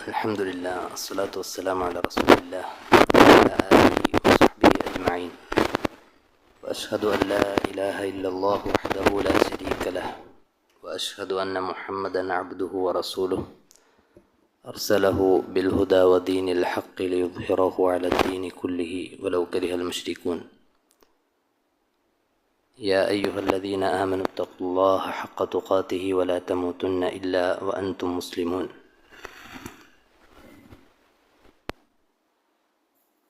الحمد لله والصلاة والسلام على رسول الله وعلى آله وصحبه أجمعين وأشهد أن لا إله إلا الله وحده لا شريك له وأشهد أن محمدا عبده ورسوله أرسله بالهدى ودين الحق ليظهره على الدين كله ولو كره المشركون يا أيها الذين آمنوا اتقوا الله حق تقاته ولا تموتن إلا وأنتم مسلمون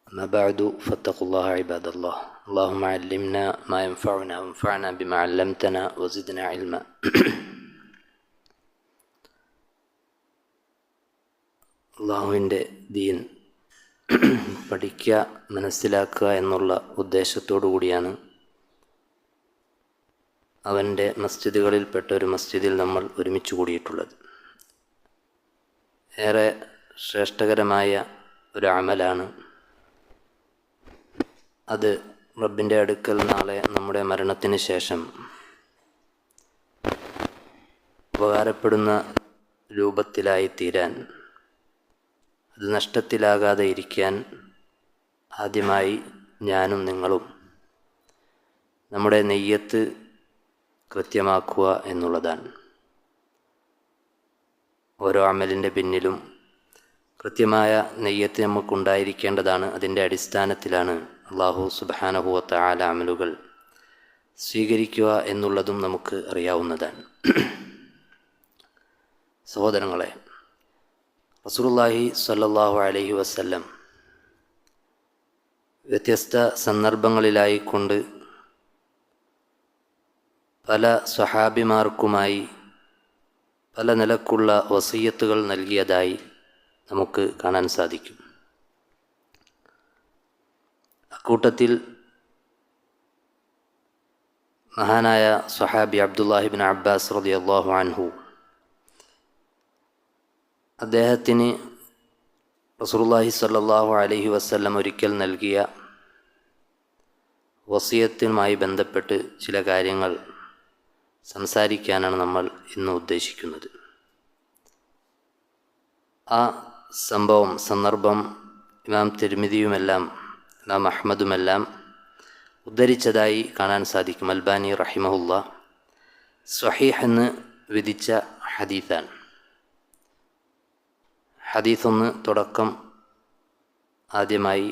أما بعد فاتقوا الله عباد الله اللهم علمنا ما ينفعنا وانفعنا بما علمتنا وزدنا علما. അള്ളാഹുവിൻ്റെ ദീൻ പഠിക്കുക, മനസ്സിലാക്കുക എന്നുള്ള ഉദ്ദേശത്തോടു കൂടിയാണ് അവൻ്റെ മസ്ജിദുകളിൽപ്പെട്ട ഒരു മസ്ജിദിൽ നമ്മൾ ഒരുമിച്ച് കൂടിയിട്ടുള്ളത്. ഏറെ ശ്രേഷ്ഠകരമായ ഒരു അമലാണ് അത്. റബ്ബിൻ്റെ അടുക്കൽ നാളെ നമ്മുടെ മരണത്തിന് ശേഷം ഉപകാരപ്പെടുന്ന രൂപത്തിലായി തീരാൻ, അത് നഷ്ടത്തിലാകാതെ ഇരിക്കാൻ ആദ്യമായി ഞാനും നിങ്ങളും നമ്മുടെ നെയ്യത്ത് കൃത്യമാക്കുക എന്നുള്ളതാണ്. ഓരോ അമലിൻ്റെ പിന്നിലും കൃത്യമായ നെയ്യത്ത് നമുക്കുണ്ടായിരിക്കേണ്ടതാണ്. അതിൻ്റെ അടിസ്ഥാനത്തിലാണ് അല്ലാഹു സുബ്ഹാനഹു വ തആല അമലുകൾ സ്വീകരിക്കുക എന്നുള്ളതും നമുക്ക് അറിയാവുന്നതാണ്. സഹോദരങ്ങളെ, റസൂലുള്ളാഹി സ്വല്ലല്ലാഹു അലൈഹി വസല്ലം വ്യത്യസ്ത സന്ദർഭങ്ങളിലായിക്കൊണ്ട് പല സ്വഹാബിമാർക്കുമായി പല നിലക്കുള്ള വസിയ്യത്തുകൾ നൽകിയതായി നമുക്ക് കാണാൻ സാധിക്കും. അക്കൂട്ടത്തിൽ മഹാനായ സ്വഹാബി അബ്ദുല്ലാഹി ഇബ്നു അബ്ബാസ് റളിയല്ലാഹു അൻഹു, അദ്ദേഹത്തിന് റസൂലുള്ളാഹി സ്വല്ലല്ലാഹു അലൈഹി വസല്ലം ഒരിക്കൽ നൽകിയ വസിയത്തുമായി ബന്ധപ്പെട്ട് ചില കാര്യങ്ങൾ സംസാരിക്കാനാണ് നമ്മൾ ഇന്ന് ഉദ്ദേശിക്കുന്നത്. ആ സന്ദർഭം ഇമാം തിർമിദിയുമെല്ലാം ഇമാം അഹ്മദുമെല്ലാം ഉദ്ധരിച്ചതായി കാണാൻ സാധിക്കും. അൽബാനി റഹിമഹുല്ലാ സ്വഹീഹ് എന്ന് വിധിച്ച ഹദീസാണ്. ഹദീസൊന്ന് തുടക്കം ആദ്യമായി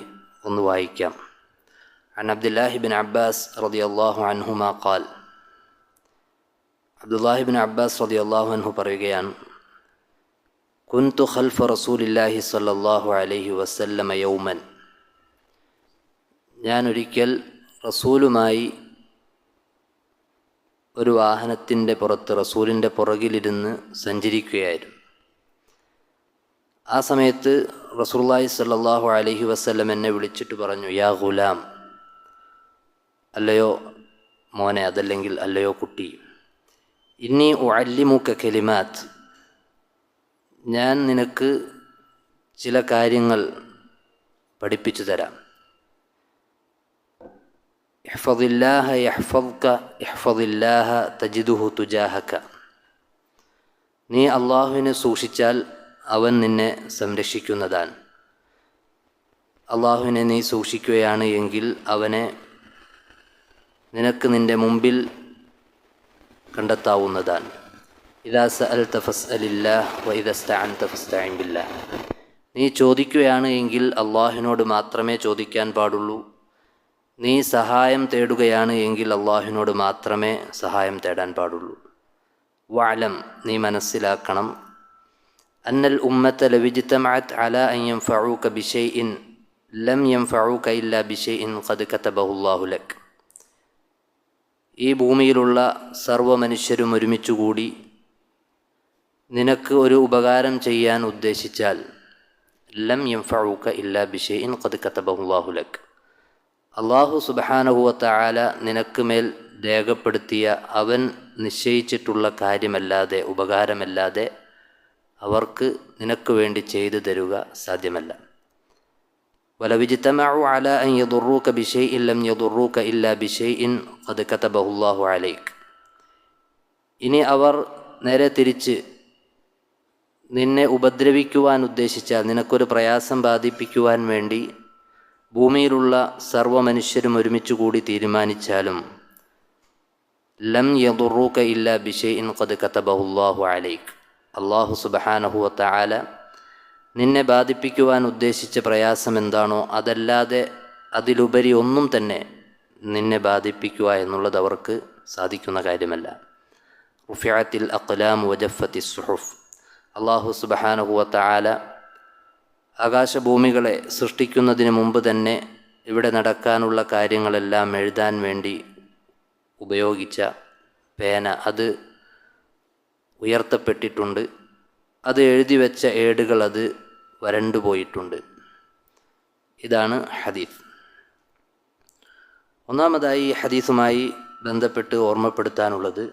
ഒന്ന് വായിക്കാം. അൻ അബ്ദുല്ലാഹി ബിൻ അബ്ബാസ് റളിയല്ലാഹു അൻഹുമാ ഖാൽ, അബ്ദുല്ലാഹി ബിൻ അബ്ബാസ് റളിയല്ലാഹു അൻഹു പറയുകയാണ്, കുൻതു ഖൽഫ റസൂലില്ലാഹി സ്വല്ലല്ലാഹു അലൈഹി വസല്ലമ യൗമൻ, ഞാനൊരിക്കൽ റസൂലുമായി ഒരു വാഹനത്തിൻ്റെ പുറത്ത് റസൂലിൻ്റെ പുറകിലിരുന്ന് സഞ്ചരിക്കുകയായിരുന്നു. ആ സമയത്ത് റസൂലുള്ളാഹി സ്വല്ലല്ലാഹു അലൈഹി വസല്ലം എന്നെ വിളിച്ചിട്ട് പറഞ്ഞു, യാ ഗുലാം, അല്ലയോ മോനെ, അതല്ലെങ്കിൽ അല്ലയോ കുട്ടി, ഇന്നി ഉഅല്ലിമുക കലിമാത്ത്, ഞാൻ നിനക്ക് ചില കാര്യങ്ങൾ പഠിപ്പിച്ചു തരാം. ഇഹ്ഫദില്ലാഹ യഹ്ഫദ്ക ഇഹ്ഫദില്ലാഹ തജിദുഹു തുജാഹക, നീ അള്ളാഹുവിനെ സൂക്ഷിച്ചാൽ അവൻ നിന്നെ സംരക്ഷിക്കുന്നതാണ്. അള്ളാഹുവിനെ നീ സൂക്ഷിക്കുകയാണ് എങ്കിൽ അവനെ നിനക്ക് നിൻ്റെ മുമ്പിൽ കണ്ടെത്താവുന്നതാണ്. ഇദാ സഅൽത ഫസ്അലില്ലാഹ് വ ഇദാ ഇസ്തഅൻത ഫസ്തഇൻ ബില്ലാഹ്, നീ ചോദിക്കുകയാണ് എങ്കിൽ അള്ളാഹുവിനോട് മാത്രമേ ചോദിക്കാൻ പാടുള്ളൂ. നീ സഹായം തേടുകയാണ് എങ്കിൽ അള്ളാഹുവിനോട് മാത്രമേ സഹായം തേടാൻ പാടുള്ളൂ. വഅലം, നീ മനസ്സിലാക്കണം, അന്നൽ ഉമ്മത ലൗ ഇജ്തമഅത് അലാ അൻ യൻഫഊക ബിശൈഇൻ ലം യൻഫഊക ഇല്ലാ ബിശൈഇൻ ഖദ് കതബഹു അല്ലാഹു ലക്, ഈ ഭൂമിയിലുള്ള സർവ്വ മനുഷ്യരും ഒരുമിച്ചുകൂടി നിനക്ക് ഒരു ഉപകാരം ചെയ്യാൻ ഉദ്ദേശിച്ചാൽ ലം യൻഫഊക ഇല്ലാ ബിശൈഇൻ ഖദ് കതബഹു അല്ലാഹു ലക്, അല്ലാഹു സുബ്ഹാനഹു വ തആല നിനക്ക് മേൽ രേഖപ്പെടുത്തിയ അവൻ നിശ്ചയിച്ചിട്ടുള്ള കാര്യമല്ലാതെ, ഉപകാരമല്ലാതെ അവർക്ക് നിനക്ക് വേണ്ടി ചെയ്തു തരുക സാധ്യമല്ല. വലൗ ഇജ്തമഉ അലാ അൻ യദുറൂക ബിശൈഇൻ ലം യദുറൂക ഇല്ലാ ബിശൈഇൻ ഖദ് കതബഹു അല്ലാഹു അലൈക്, ഇനി അവർ നേരെ തിരിച്ച് നിന്നെ ഉപദ്രവിക്കുവാൻ ഉദ്ദേശിച്ചാൽ, നിനക്കൊരു പ്രയാസം ബാധിപ്പിക്കുവാൻ വേണ്ടി ഭൂമിയിലുള്ള സർവ്വ മനുഷ്യരും ഒരുമിച്ച് കൂടി തീരുമാനിച്ചാലും ലം യദുറൂക ഇല്ലാ ബിശൈഇൻ ഖദ് കതബഹുല്ലാഹു അലൈക്, അല്ലാഹു സുബ്ഹാനഹു വ തആല നിന്നെ ബാധിപ്പിക്കുവാൻ ഉദ്ദേശിച്ച പ്രയാസം എന്താണോ അതല്ലാതെ അതിലുപരി ഒന്നും തന്നെ നിന്നെ ബാധിപ്പിക്കുക എന്നുള്ളത് അവർക്ക് സാധിക്കുന്ന കാര്യമല്ല. റുഫിഅത്തിൽ അഖ്ലാം വജഫത്തിസ് സുഹുഫ്, അല്ലാഹു സുബ്ഹാനഹു വ തആല ആകാശഭൂമികളെ സൃഷ്ടിക്കുന്നതിന് മുമ്പ് തന്നെ ഇവിടെ നടക്കാനുള്ള കാര്യങ്ങളെല്ലാം എഴുതാൻ വേണ്ടി ഉപയോഗിച്ച പേന അത് ഉയർത്തപ്പെട്ടിട്ടുണ്ട്. അത് എഴുതി വെച്ച ഏടുകൾ അത് വരണ്ടുപോയിട്ടുണ്ട്. ഇതാണ് ഹദീസ്. ഒന്നാമതായി ഈ ഹദീസുമായി ബന്ധപ്പെട്ട് ഓർമ്മപ്പെടുത്താനുള്ളത്,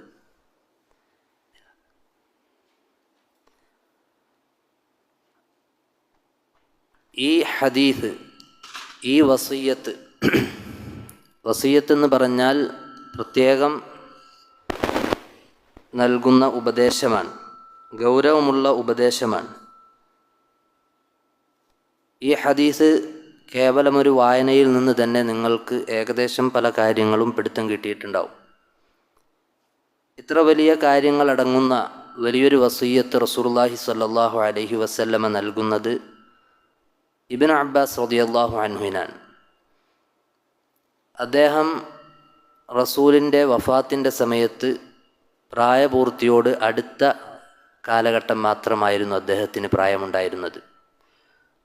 ഈ ഹദീസ്, ഈ വസിയ്യത്ത് എന്ന് പറഞ്ഞാൽ പ്രത്യേകം നൽകുന്ന ഉപദേശമാണ്, ഗൗരവമുള്ള ഉപദേശമാണ്. ഈ ഹദീസ് കേവലമൊരു വായനയിൽ നിന്ന് തന്നെ നിങ്ങൾക്ക് ഏകദേശം പല കാര്യങ്ങളും പിടുത്തം കിട്ടിയിട്ടുണ്ടാവും. ഇത്ര വലിയ കാര്യങ്ങളടങ്ങുന്ന വലിയൊരു വസിയ്യത്ത് റസൂലുള്ളാഹി സ്വല്ലല്ലാഹു അലൈഹി വസല്ലമ നൽകുന്നത് ഇബ്നു അബ്ബാസ് റളിയല്ലാഹു അൻഹുവിനാണ്. അദ്ദേഹം റസൂലിൻ്റെ വഫാത്തിൻ്റെ സമയത്ത് പ്രായപൂർത്തിയോട് അടുത്ത കാലഘട്ടം മാത്രമായിരുന്നു അദ്ദേഹത്തിന് പ്രായമുണ്ടായിരുന്നത്.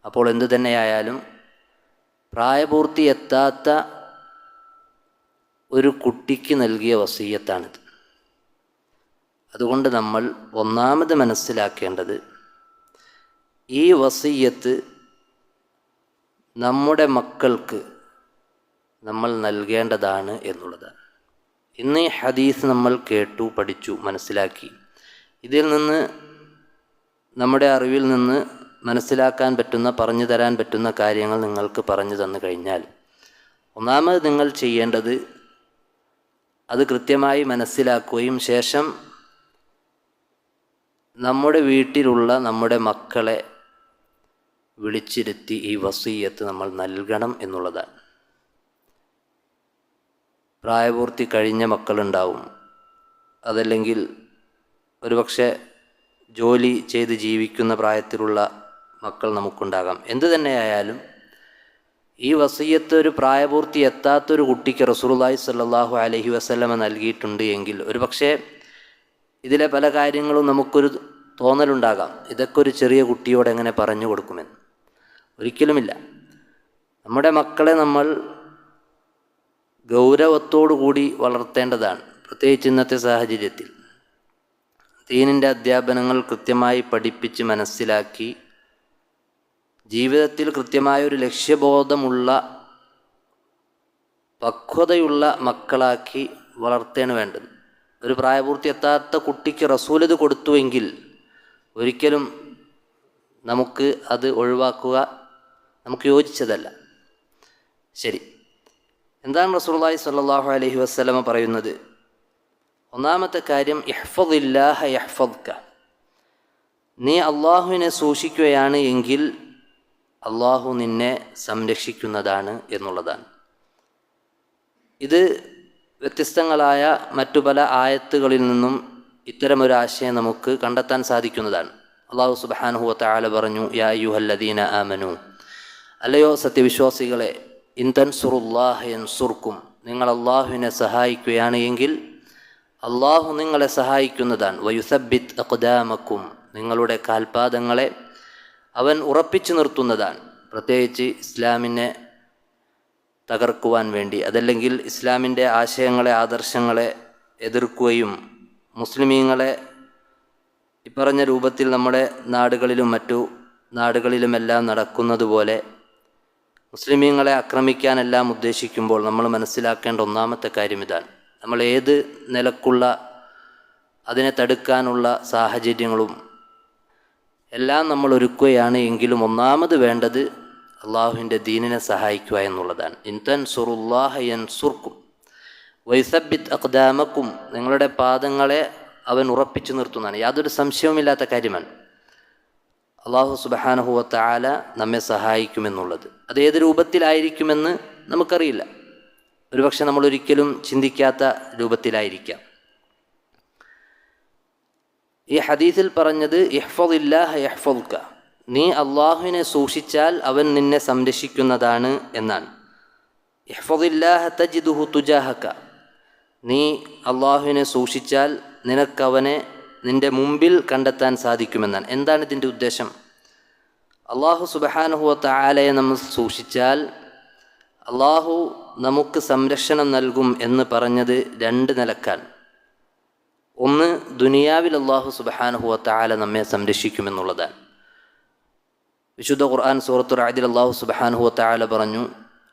അപ്പോൾ എന്തു തന്നെയായാലും പ്രായപൂർത്തി എത്താത്ത ഒരു കുട്ടിക്ക് നൽകിയ വസിയ്യത്താണിത്. അതുകൊണ്ട് നമ്മൾ ഒന്നാമത് മനസ്സിലാക്കേണ്ടത്, ഈ വസിയ്യത്ത് നമ്മുടെ മക്കൾക്ക് നമ്മൾ നൽകേണ്ടതാണ് എന്നുള്ളതാണ്. ഇന്ന് ഈ ഹദീസ് നമ്മൾ കേട്ടു, പഠിച്ചു, മനസ്സിലാക്കി. ഇതിൽ നിന്ന്, നമ്മുടെ അറിവിൽ നിന്ന് മനസ്സിലാക്കാൻ പറ്റുന്ന, പറഞ്ഞു തരാൻ പറ്റുന്ന കാര്യങ്ങൾ നിങ്ങൾക്ക് പറഞ്ഞു തന്നു കഴിഞ്ഞാൽ, ഒന്നാമത് നിങ്ങൾ ചെയ്യേണ്ടത് അത് കൃത്യമായി മനസ്സിലാക്കുകയും ശേഷം നമ്മുടെ വീട്ടിലുള്ള നമ്മുടെ മക്കളെ വിളിച്ചിരുത്തി ഈ വസിയ്യത്ത് നമ്മൾ നൽകണം എന്നുള്ളതാണ്. പ്രായപൂർത്തി കഴിഞ്ഞ മക്കളുണ്ടാവും, അതല്ലെങ്കിൽ ഒരുപക്ഷെ ജോലി ചെയ്ത് ജീവിക്കുന്ന പ്രായത്തിലുള്ള മക്കൾ നമുക്കുണ്ടാകാം. എന്തു തന്നെയായാലും ഈ വസിയ്യത്ത് ഒരു പ്രായപൂർത്തി എത്താത്തൊരു കുട്ടിക്ക് റസൂലുള്ളാഹി സ്വല്ലല്ലാഹു അലൈഹി വസല്ലമ നൽകിയിട്ടുണ്ട് എങ്കിൽ ഒരുപക്ഷെ ഇതിലെ പല കാര്യങ്ങളും നമുക്കൊരു തോന്നലുണ്ടാകാം, ഇതൊക്കെ ഒരു ചെറിയ കുട്ടിയോട് എങ്ങനെ പറഞ്ഞു കൊടുക്കുമെന്ന്. ഒരിക്കലുമില്ല. നമ്മുടെ മക്കളെ നമ്മൾ ഗൗരവത്തോടു കൂടി വളർത്തേണ്ടതാണ്. പ്രത്യേകിച്ച് ഇന്നത്തെ സാഹചര്യത്തിൽ ദീനിൻ്റെ അധ്യാപനങ്ങൾ കൃത്യമായി പഠിപ്പിച്ച് മനസ്സിലാക്കി ജീവിതത്തിൽ കൃത്യമായൊരു ലക്ഷ്യബോധമുള്ള പക്വതയുള്ള മക്കളാക്കി വളർത്തേണ് വേണ്ടത്. ഒരു പ്രായപൂർത്തി എത്താത്ത കുട്ടിക്ക് റസൂൽ ഇത് കൊടുത്തുവെങ്കിൽ ഒരിക്കലും നമുക്ക് അത് ഒഴിവാക്കുക നമുക്ക് യോജിച്ചതല്ല. ശരി, എന്താണ് റസൂലുള്ളാഹി സ്വല്ലല്ലാഹു അലൈഹി വസല്ലമ പറയുന്നത്? ഒന്നാമത്തെ കാര്യം, ഇഹ്ഫദില്ലാഹ യഹ്ഫദ്ക, നീ അള്ളാഹുവിനെ സൂക്ഷിക്കുകയാണ് എങ്കിൽ അള്ളാഹു നിന്നെ സംരക്ഷിക്കുന്നതാണ് എന്നുള്ളതാണ്. ഇത് വ്യത്യസ്തങ്ങളായ മറ്റു പല ആയത്തുകളിൽ നിന്നും ഇത്തരമൊരാശയം നമുക്ക് കണ്ടെത്താൻ സാധിക്കുന്നതാണ്. അള്ളാഹു സുബ്ഹാനഹു വ തആല പറഞ്ഞു, യാ അയ്യുഹല്ലദീന ആമനു, അല്ലയോ സത്യവിശ്വാസികളെ, ഇൻ തൻസുറുല്ലാഹ യൻസുർക്കും, നിങ്ങൾ അള്ളാഹുവിനെ സഹായിക്കുകയാണ് എങ്കിൽ അള്ളാഹു നിങ്ങളെ സഹായിക്കുന്നതാണ്. വയുസബ്ബിത് അഖ്ദാമക്കും, നിങ്ങളുടെ കാൽപാദങ്ങളെ അവൻ ഉറപ്പിച്ചു നിർത്തുന്നതാണ്. പ്രത്യേകിച്ച് ഇസ്ലാമിനെ തകർക്കുവാൻ വേണ്ടി, അതല്ലെങ്കിൽ ഇസ്ലാമിൻ്റെ ആശയങ്ങളെ, ആദർശങ്ങളെ എതിർക്കുകയും മുസ്ലിമീങ്ങളെ ഇപ്പറഞ്ഞ രൂപത്തിൽ നമ്മുടെ നാടുകളിലും മറ്റു നാടുകളിലുമെല്ലാം നടക്കുന്നത് പോലെ മുസ്ലിമീങ്ങളെ ആക്രമിക്കാനെല്ലാം ഉദ്ദേശിക്കുമ്പോൾ നമ്മൾ മനസ്സിലാക്കേണ്ട ഒന്നാമത്തെ കാര്യം ഇതാണ്. നമ്മൾ ഏത് നിലക്കുള്ള അതിനെ തടുക്കാനുള്ള സാഹചര്യങ്ങളും എല്ലാം നമ്മൾ ഒരുക്കുകയാണ് എങ്കിലും ഒന്നാമത് വേണ്ടത് അള്ളാഹുവിൻ്റെ ദീനിനെ സഹായിക്കുക എന്നുള്ളതാണ്. ഇൻ തൻസുറുല്ലാഹ യൻസുർക്കും വയുസബ്ബിത് അഖ്ദാമക്കും, നിങ്ങളുടെ പാദങ്ങളെ അവൻ ഉറപ്പിച്ചു നിർത്തുന്നതാണ്. യാതൊരു സംശയവുമില്ലാത്ത കാര്യമാണ്. അള്ളാഹു സുബ്ഹാനഹു വ തആല നമ്മെ സഹായിക്കുമെന്നുള്ളത്. അത് ഏത് രൂപത്തിലായിരിക്കുമെന്ന് നമുക്കറിയില്ല. ഒരുപക്ഷെ നമ്മളൊരിക്കലും ചിന്തിക്കാത്ത രൂപത്തിലായിരിക്കാം. ഈ ഹദീസിൽ പറഞ്ഞത് ഇഹ്ഫദില്ലാഹ യഹ്ഫദുക, നീ അള്ളാഹുവിനെ സൂക്ഷിച്ചാൽ അവൻ നിന്നെ സംരക്ഷിക്കുന്നതാണ് എന്നാണ്. ഇഹ്ഫദില്ലാഹ തജിദുഹു തുജാഹക, നീ അള്ളാഹുവിനെ സൂക്ഷിച്ചാൽ നിനക്കവനെ നിൻ്റെ മുമ്പിൽ കണ്ടെത്താൻ സാധിക്കുമെന്നാണ്. എന്താണ് ഇതിൻ്റെ ഉദ്ദേശം? അള്ളാഹു സുബ്ഹാനഹു വ തആലയെ നമ്മൾ സൂക്ഷിച്ചാൽ അള്ളാഹു നമുക്ക് സംരക്ഷണം നൽകും എന്ന് പറഞ്ഞത് രണ്ട് നിലക്കാണ്. ഒന്ന്, ദുനിയാവിൽ അള്ളാഹു സുബ്ഹാനഹു വ തആല നമ്മെ സംരക്ഷിക്കുമെന്നുള്ളതാണ്. വിശുദ്ധ ഖുർആൻ സൂറത്തുൽ റഅദിൽ അള്ളാഹു സുബ്ഹാനഹു വ തആല പറഞ്ഞു,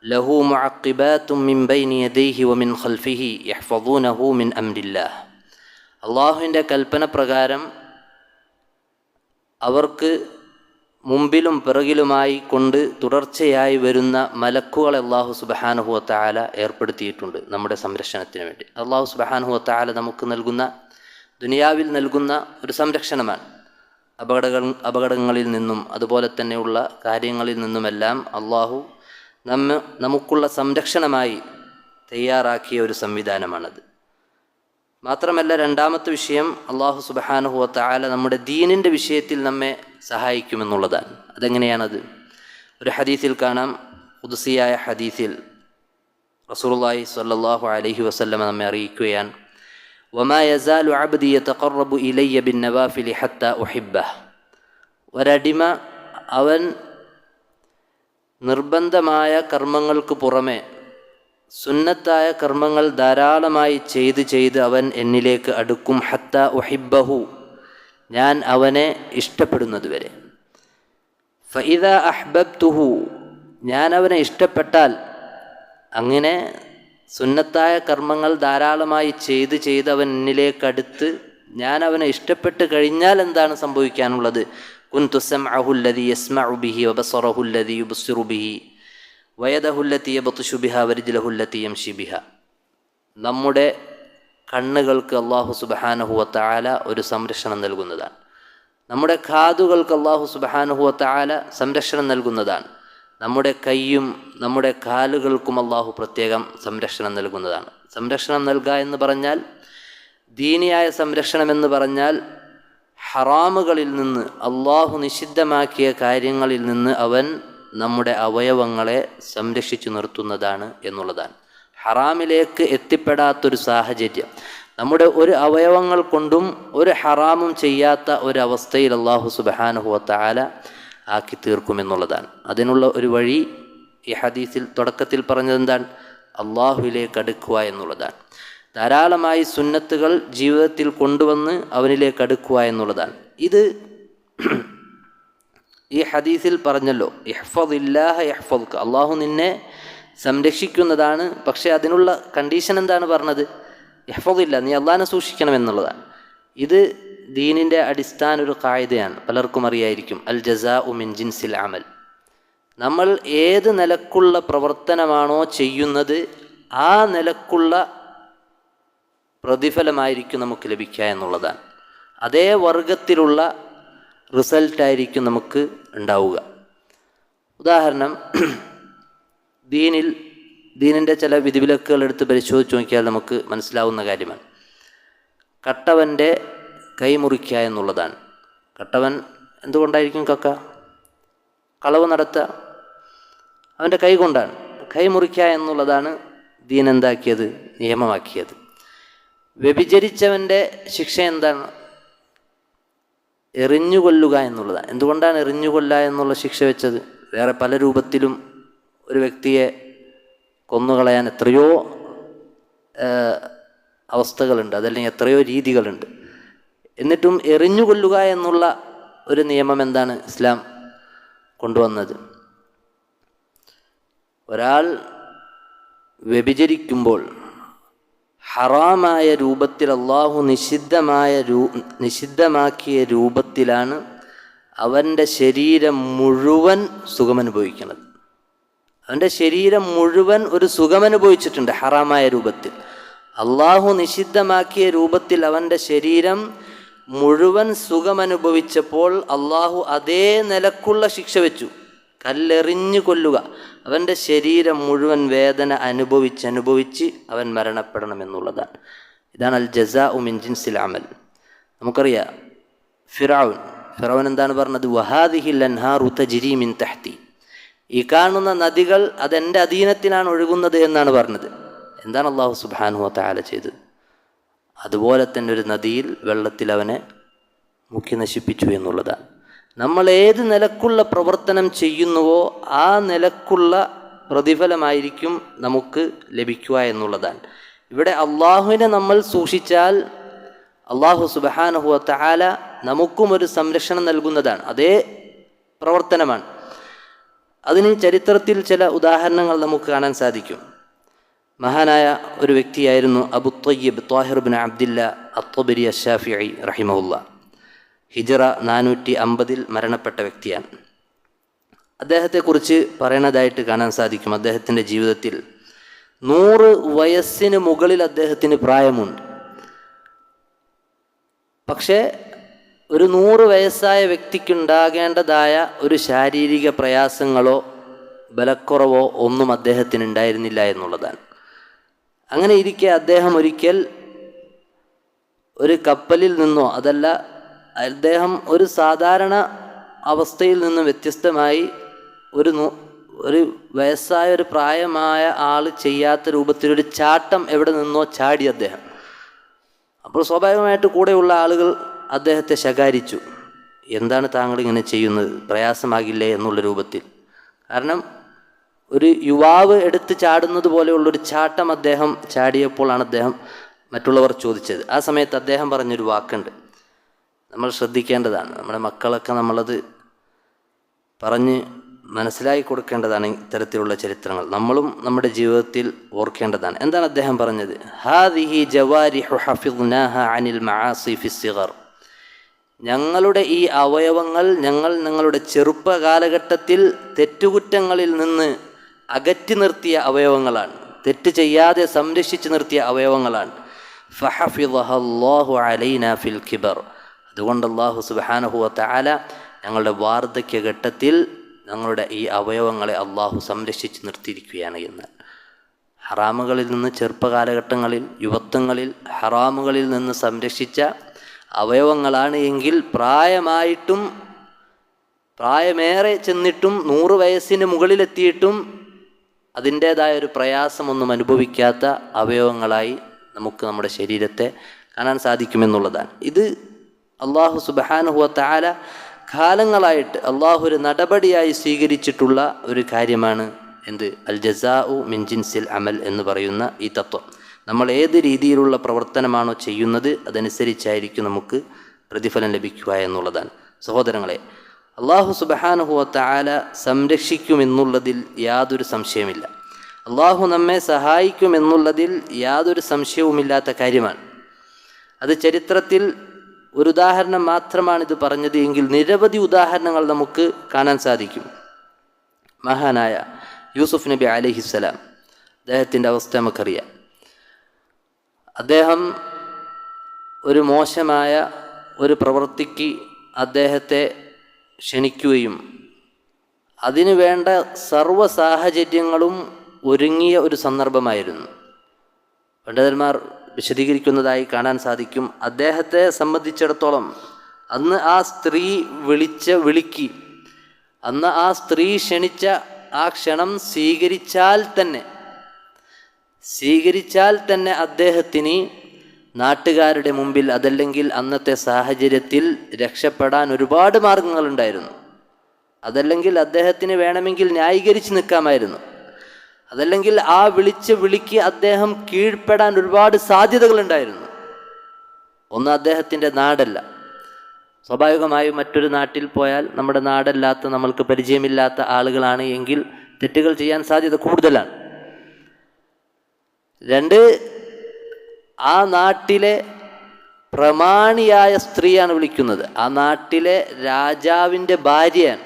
ലഹു മുഅഖിബാതും മിൻ ബൈനി യദൈഹി വമിൻ ഖൽഫിഹി യഹ്ഫദൂനഹു മിൻ അംരില്ലാഹ്. അള്ളാഹുവിൻ്റെ കൽപ്പന പ്രകാരം അവർക്ക് മുമ്പിലും പിറകിലുമായി കൊണ്ട് തുടർച്ചയായി വരുന്ന മലക്കുകളെ അള്ളാഹു സുബ്ഹാനഹു വ തആല ഏർപ്പെടുത്തിയിട്ടുണ്ട് നമ്മുടെ സംരക്ഷണത്തിന് വേണ്ടി. അള്ളാഹു സുബ്ഹാനഹു വ തആല നമുക്ക് നൽകുന്ന, ദുനിയാവിൽ നൽകുന്ന ഒരു സംരക്ഷണമാണ്. അപകടങ്ങളിൽ നിന്നും അതുപോലെ തന്നെയുള്ള കാര്യങ്ങളിൽ നിന്നുമെല്ലാം അള്ളാഹു നമുക്കുള്ള സംരക്ഷണമായി തയ്യാറാക്കിയ ഒരു സംവിധാനമാണത്. മാത്രമല്ല, രണ്ടാമത്തെ വിഷയം, അള്ളാഹു സുബ്ഹാനഹു വ തആല നമ്മുടെ ദീനിൻ്റെ വിഷയത്തിൽ നമ്മെ സഹായിക്കുമെന്നുള്ളതാണ്. അതെങ്ങനെയാണത്? ഒരു ഹദീസിൽ കാണാം, ഖുദ്സിയായ ഹദീസിൽ റസൂലുള്ളാഹി സ്വല്ലല്ലാഹു അലൈഹി വസല്ലം നമ്മെ അറിയിക്കുകയാണ്, വമാ യസാലു അബ്ദി യതഖറബു ഇലയ്യ ബിന്നവാഫിലി ഹത്താ ഉഹിബ്ബഹ്. ഒരടിമ അവൻ നിർബന്ധമായ കർമ്മങ്ങൾക്ക് പുറമെ സുന്നത്തായ കർമ്മങ്ങൾ ധാരാളമായി ചെയ്ത് അവൻ എന്നിലേക്ക് അടുക്കും. ഹത്താ ഉഹിബ്ബഹു, ഞാൻ അവനെ ഇഷ്ടപ്പെടുന്നത് വരെ. ഫഇദാ അഹ്ബബ്തുഹു, ഞാൻ അവനെ ഇഷ്ടപ്പെട്ടാൽ, അങ്ങനെ സുന്നത്തായ കർമ്മങ്ങൾ ധാരാളമായി ചെയ്ത് അവൻ എന്നിലേക്കടുത്ത് ഞാൻ അവനെ ഇഷ്ടപ്പെട്ട് കഴിഞ്ഞാൽ എന്താണ് സംഭവിക്കാനുള്ളത്? കുന്തു സമഅഹു അല്ലദീ യസ്മഉ ബിഹി വബസറഹു അല്ലദീ യുബ്സിറു ബിഹി വയദഹു അല്ലതീ യബ്തുശു ബിഹാ വരിജ്ലഹു അല്ലതീ യംശി ബിഹാ. നമ്മുടെ കണ്ണുകൾക്ക് അല്ലാഹു സുബ്ഹാനഹു വ തആല ഒരു സംരക്ഷണം നൽകുന്നതാണ്. നമ്മുടെ കാതുകൾക്ക് അല്ലാഹു സുബ്ഹാനഹു വ തആല സംരക്ഷണം നൽകുന്നതാണ്. നമ്മുടെ കൈയും നമ്മുടെ കാലുകൾക്കും അല്ലാഹു പ്രത്യേകം സംരക്ഷണം നൽകുന്നതാണ്. സംരക്ഷണം നൽകുക എന്ന് പറഞ്ഞാൽ, ദീനിയായ സംരക്ഷണം എന്ന് പറഞ്ഞാൽ, ഹറാമുകളിൽ നിന്ന്, അല്ലാഹു നിഷിദ്ധമാക്കിയ കാര്യങ്ങളിൽ നിന്ന് അവൻ നമ്മുടെ അവയവങ്ങളെ സംരക്ഷിച്ചു നിർത്തുന്നതാണ് എന്നുള്ളതാണ്. ഹറാമിലേക്ക് എത്തിപ്പെടാത്തൊരു സാഹചര്യം, നമ്മുടെ ഒരു അവയവങ്ങൾ കൊണ്ടും ഒരു ഹറാമും ചെയ്യാത്ത ഒരവസ്ഥയിൽ അല്ലാഹു സുബ്ഹാനഹു വ തആല ആക്കി തീർക്കുമെന്നുള്ളതാണ്. അതിനുള്ള ഒരു വഴി ഈ ഹദീസിൽ തുടക്കത്തിൽ പറഞ്ഞത് എന്താണ്? അള്ളാഹുവിലേക്ക് അടുക്കുക എന്നുള്ളതാണ്. ധാരാളമായി സുന്നത്തുകൾ ജീവിതത്തിൽ കൊണ്ടുവന്ന് അവനിലേക്ക് അടുക്കുക എന്നുള്ളതാണ്. ഇത് ഈ ഹദീസിൽ പറഞ്ഞല്ലോ, ഇഹ്ഫദില്ലാഹ യഹ്ഫദുക, അള്ളാഹു നിന്നെ സംരക്ഷിക്കുന്നതാണ്. പക്ഷേ അതിനുള്ള കണ്ടീഷൻ എന്താണ് പറഞ്ഞത്? ഇഹ്ഫദില്ല, നീ അള്ളാഹിനെ സൂക്ഷിക്കണം എന്നുള്ളതാണ്. ഇത് ദീനിൻ്റെ അടിസ്ഥാന ഒരു ഖായിദയാണ്, പലർക്കും അറിയായിരിക്കും. അൽ ജസാഉ മിൻ ജിൻസിൽ അമൽ. നമ്മൾ ഏത് നിലക്കുള്ള പ്രവർത്തനമാണോ ചെയ്യുന്നത്, ആ നിലക്കുള്ള പ്രതിഫലമായിരിക്കും നമുക്ക് ലഭിക്കുക എന്നുള്ളതാണ്. അതേ വർഗത്തിലുള്ള റിസൾട്ടായിരിക്കും നമുക്ക് ഉണ്ടാവുക. ഉദാഹരണം, ദീനിൻ്റെ ചില വിധിവിലക്കുകൾ എടുത്ത് പരിശോധിച്ച് നോക്കിയാൽ നമുക്ക് മനസ്സിലാവുന്ന കാര്യമാണ്. കട്ടവൻ്റെ കൈ മുറിക്കുക എന്നുള്ളതാണ്. കട്ടവൻ എന്തുകൊണ്ടായിരിക്കും കളവ് നടത്തുക? അവൻ്റെ കൈ കൊണ്ടാണ്. കൈ മുറിക്കുക എന്നുള്ളതാണ് ദീൻ എന്താക്കിയത്? നിയമമാക്കിയത്. വ്യഭിചരിച്ചവൻ്റെ ശിക്ഷ എന്താണ്? എറിഞ്ഞുകൊല്ലുക എന്നുള്ളതാണ്. എന്തുകൊണ്ടാണ് എറിഞ്ഞുകൊല്ലുക എന്നുള്ള ശിക്ഷ വെച്ചത്? വേറെ പല രൂപത്തിലും ഒരു വ്യക്തിയെ കൊന്നുകളയാൻ എത്രയോ അവസ്ഥകളുണ്ട്, അതല്ലെങ്കിൽ എത്രയോ രീതികളുണ്ട്. എന്നിട്ടും എറിഞ്ഞുകൊല്ലുക എന്നുള്ള ഒരു നിയമം എന്താണ് ഇസ്ലാം കൊണ്ടുവന്നത്? ഒരാൾ വ്യഭിചരിക്കുമ്പോൾ ഹറാമായ രൂപത്തിൽ, അള്ളാഹു നിഷിദ്ധമാക്കിയ രൂപത്തിലാണ് അവൻ്റെ ശരീരം മുഴുവൻ സുഖമനുഭവിക്കുന്നത്. അവൻ്റെ ശരീരം മുഴുവൻ ഒരു സുഖമനുഭവിച്ചിട്ടുണ്ട് ഹറാമായ രൂപത്തിൽ. അള്ളാഹു നിഷിദ്ധമാക്കിയ രൂപത്തിൽ അവൻ്റെ ശരീരം മുഴുവൻ സുഖമനുഭവിച്ചപ്പോൾ അള്ളാഹു അതേ നിലക്കുള്ള ശിക്ഷ വെച്ചു. കല്ലെറിഞ്ഞു കൊല്ലുക. അവൻ്റെ ശരീരം മുഴുവൻ വേദന അനുഭവിച്ച് അവൻ മരണപ്പെടണമെന്നുള്ളതാണ്. ഇതാണ് അൽ ജസാഉ മിൻ ജിൻസിൽ അമൽ. നമുക്കറിയാം ഫിറഔൻ എന്താണ് പറഞ്ഞത്? വഹാദിഹിൽ അൻഹാറു തജ്രി മിൻ തഹ്തി. ഈ കാണുന്ന നദികൾ അതെൻ്റെ അധീനത്തിലാണ് ഒഴുകുന്നത് എന്നാണ് പറഞ്ഞത്. എന്താണ് അല്ലാഹു സുബ്ഹാനഹു വ തആല ചെയ്തത്? അതുപോലെ തന്നെ ഒരു നദിയിൽ വെള്ളത്തിൽ അവനെ മുക്കി നശിപ്പിച്ചു എന്നുള്ളതാണ്. നമ്മൾ ഏത് നിലക്കുള്ള പ്രവർത്തനം ചെയ്യുന്നുവോ ആ നിലക്കുള്ള പ്രതിഫലമായിരിക്കും നമുക്ക് ലഭിക്കുക എന്നുള്ളതാണ്. ഇവിടെ അള്ളാഹുവിനെ നമ്മൾ സൂക്ഷിച്ചാൽ അള്ളാഹു സുബ്ഹാനഹു വ തആല നമുക്കും ഒരു സംരക്ഷണം നൽകുന്നതാണ്. അതേ പ്രവർത്തനമാണ്. അതിന് ചരിത്രത്തിൽ ചില ഉദാഹരണങ്ങൾ നമുക്ക് കാണാൻ സാധിക്കും. മഹാനായ ഒരു വ്യക്തിയായിരുന്നു അബു ത്വയ്യിബ് ത്വാഹിർ ബിൻ അബ്ദില്ല അത്വബരി അശ്ശാഫിഈ റഹിമഹുല്ലാ. ഹിജ്റ 450 മരണപ്പെട്ട വ്യക്തിയാണ്. അദ്ദേഹത്തെക്കുറിച്ച് പറയുന്നതായിട്ട് കാണാൻ സാധിക്കും. അദ്ദേഹത്തിൻ്റെ ജീവിതത്തിൽ 100 വയസ്സിന് മുകളിൽ അദ്ദേഹത്തിന് പ്രായമുണ്ട്. പക്ഷേ ഒരു 100 വയസ്സായ വ്യക്തിക്കുണ്ടാകേണ്ടതായ ഒരു ശാരീരിക പ്രയാസങ്ങളോ ബലക്കുറവോ ഒന്നും അദ്ദേഹത്തിന് ഉണ്ടായിരുന്നില്ല എന്നുള്ളതാണ്. അങ്ങനെ ഇരിക്കെ അദ്ദേഹം ഒരിക്കൽ ഒരു കപ്പലിൽ നിന്നോ അതല്ല അദ്ദേഹം ഒരു സാധാരണ അവസ്ഥയിൽ നിന്നും വ്യത്യസ്തമായി ഒരു വയസ്സായ ഒരു പ്രായമായ ആൾ ചെയ്യാത്ത രൂപത്തിലൊരു ചാട്ടം എവിടെ നിന്നോ ചാടി അദ്ദേഹം. അപ്പോൾ സ്വാഭാവികമായിട്ട് കൂടെയുള്ള ആളുകൾ അദ്ദേഹത്തെ ശകാരിച്ചു. എന്താണ് താങ്കൾ ഇങ്ങനെ ചെയ്യുന്നത്? പ്രയാസമാകില്ലേ എന്നുള്ള രൂപത്തിൽ. കാരണം ഒരു യുവാവ് എടുത്ത് ചാടുന്നത് പോലെയുള്ളൊരു ചാട്ടം അദ്ദേഹം ചാടിയപ്പോഴാണ് അദ്ദേഹം മറ്റുള്ളവർ ചോദിച്ചത്. ആ സമയത്ത് അദ്ദേഹം പറഞ്ഞൊരു വാക്കുണ്ട്, നമ്മൾ ശ്രദ്ധിക്കേണ്ടതാണ്. നമ്മുടെ മക്കളൊക്കെ നമ്മളത് പറഞ്ഞ് മനസ്സിലാക്കി കൊടുക്കേണ്ടതാണ്. ഇത്തരത്തിലുള്ള ചരിത്രങ്ങൾ നമ്മളും നമ്മുടെ ജീവിതത്തിൽ ഓർക്കേണ്ടതാണ്. എന്താണ് അദ്ദേഹം പറഞ്ഞത്? ഹാദിഹി ജവാരിഹു ഹഫിദ്നാഹാ അനിൽ മആസി ഫിസ്സിഗർ. ഞങ്ങളുടെ ഈ അവയവങ്ങൾ ഞങ്ങളുടെ ചെറുപ്പ കാലഘട്ടത്തിൽ തെറ്റുകുറ്റങ്ങളിൽ നിന്ന് അകറ്റി നിർത്തിയ അവയവങ്ങളാണ്. തെറ്റ് ചെയ്യാതെ സംരക്ഷിച്ച് നിർത്തിയ അവയവങ്ങളാണ്. ഫഹഫിളഹല്ലാഹു അലൈനാ ഫിൽ കിബർ. അതുകൊണ്ട് അല്ലാഹു സുബ്ഹാനഹു വ തആല ഞങ്ങളുടെ വാർദ്ധക്യഘട്ടത്തിൽ ഞങ്ങളുടെ ഈ അവയവങ്ങളെ അള്ളാഹു സംരക്ഷിച്ച് നിർത്തിയിരിക്കുകയാണ് എന്ന്. ഹറാമുകളിൽ നിന്ന് ചെറുപ്പകാലഘട്ടങ്ങളിൽ യുവത്വങ്ങളിൽ ഹറാമുകളിൽ നിന്ന് സംരക്ഷിച്ച അവയവങ്ങളാണ് എങ്കിൽ പ്രായമേറെ ചെന്നിട്ടും 100 വയസ്സിന് മുകളിലെത്തിയിട്ടും അതിൻ്റേതായ ഒരു പ്രയാസമൊന്നും അനുഭവിക്കാത്ത അവയവങ്ങളായി നമുക്ക് നമ്മുടെ ശരീരത്തെ കാണാൻ സാധിക്കുമെന്നുള്ളതാണ്. ഇത് അള്ളാഹു സുബ്ഹാനഹു വ തആല കാലങ്ങളായിട്ട് അള്ളാഹു ഒരു നടപടിയായി സ്വീകരിച്ചിട്ടുള്ള ഒരു കാര്യമാണ്. എന്ത്? അൽ ജസാഉ മിൻ ജിൻസിൽ അമൽ എന്ന് പറയുന്ന ഈ തത്വം. നമ്മൾ ഏത് രീതിയിലുള്ള പ്രവർത്തനമാണോ ചെയ്യുന്നത് അതനുസരിച്ചായിരിക്കും നമുക്ക് പ്രതിഫലം ലഭിക്കുക എന്നുള്ളതാണ്. സഹോദരങ്ങളെ, അള്ളാഹു സുബ്ഹാനഹു വ തആല സംരക്ഷിക്കുമെന്നുള്ളതിൽ യാതൊരു സംശയമില്ല. അള്ളാഹു നമ്മെ സഹായിക്കുമെന്നുള്ളതിൽ യാതൊരു സംശയവുമില്ലാത്ത കാര്യമാണ്. അത് ചരിത്രത്തിൽ ഒരു ഉദാഹരണം മാത്രമാണിത് പറഞ്ഞത് എങ്കിൽ നിരവധി ഉദാഹരണങ്ങൾ നമുക്ക് കാണാൻ സാധിക്കും. മഹാനായ യൂസുഫ് നബി അലൈഹിസ്സലാം, അദ്ദേഹത്തിൻ്റെ അവസ്ഥ നമുക്കറിയാം. അദ്ദേഹം ഒരു മോശമായ ഒരു പ്രവൃത്തിക്ക് അദ്ദേഹത്തെ ക്ഷണിക്കുകയും അതിനു വേണ്ട സർവ്വ സാഹചര്യങ്ങളും ഒരുങ്ങിയ ഒരു സന്ദർഭമായിരുന്നു. പണ്ഡിതന്മാർ വിശദീകരിക്കുന്നതായി കാണാൻ സാധിക്കും. അദ്ദേഹത്തെ സംബന്ധിച്ചിടത്തോളം അന്ന് ആ സ്ത്രീ അന്ന് ആ സ്ത്രീ ക്ഷണിച്ച ആ ക്ഷണം സ്വീകരിച്ചാൽ തന്നെ അദ്ദേഹത്തിന് നാട്ടുകാരുടെ മുമ്പിൽ അതല്ലെങ്കിൽ അന്നത്തെ സാഹചര്യത്തിൽ രക്ഷപ്പെടാൻ ഒരുപാട് മാർഗങ്ങളുണ്ടായിരുന്നു. അതല്ലെങ്കിൽ അദ്ദേഹത്തിന് വേണമെങ്കിൽ ന്യായീകരിച്ച് നിൽക്കാമായിരുന്നു. അതല്ലെങ്കിൽ ആ വിളിച്ച വിളിക്ക് അദ്ദേഹം കീഴ്പ്പെടാൻ ഒരുപാട് സാധ്യതകളുണ്ടായിരുന്നു. ഒന്ന്, അദ്ദേഹത്തിൻ്റെ നാടല്ല. സ്വാഭാവികമായും മറ്റൊരു നാട്ടിൽ പോയാൽ നമ്മുടെ നാടല്ലാത്ത നമ്മൾക്ക് പരിചയമില്ലാത്ത ആളുകളാണ് എങ്കിൽ തെറ്റുകൾ ചെയ്യാൻ സാധ്യത കൂടുതലാണ്. 2, ആ നാട്ടിലെ പ്രമാണിയായ സ്ത്രീയാണ് വിളിക്കുന്നത്. ആ നാട്ടിലെ രാജാവിൻ്റെ ഭാര്യയാണ്.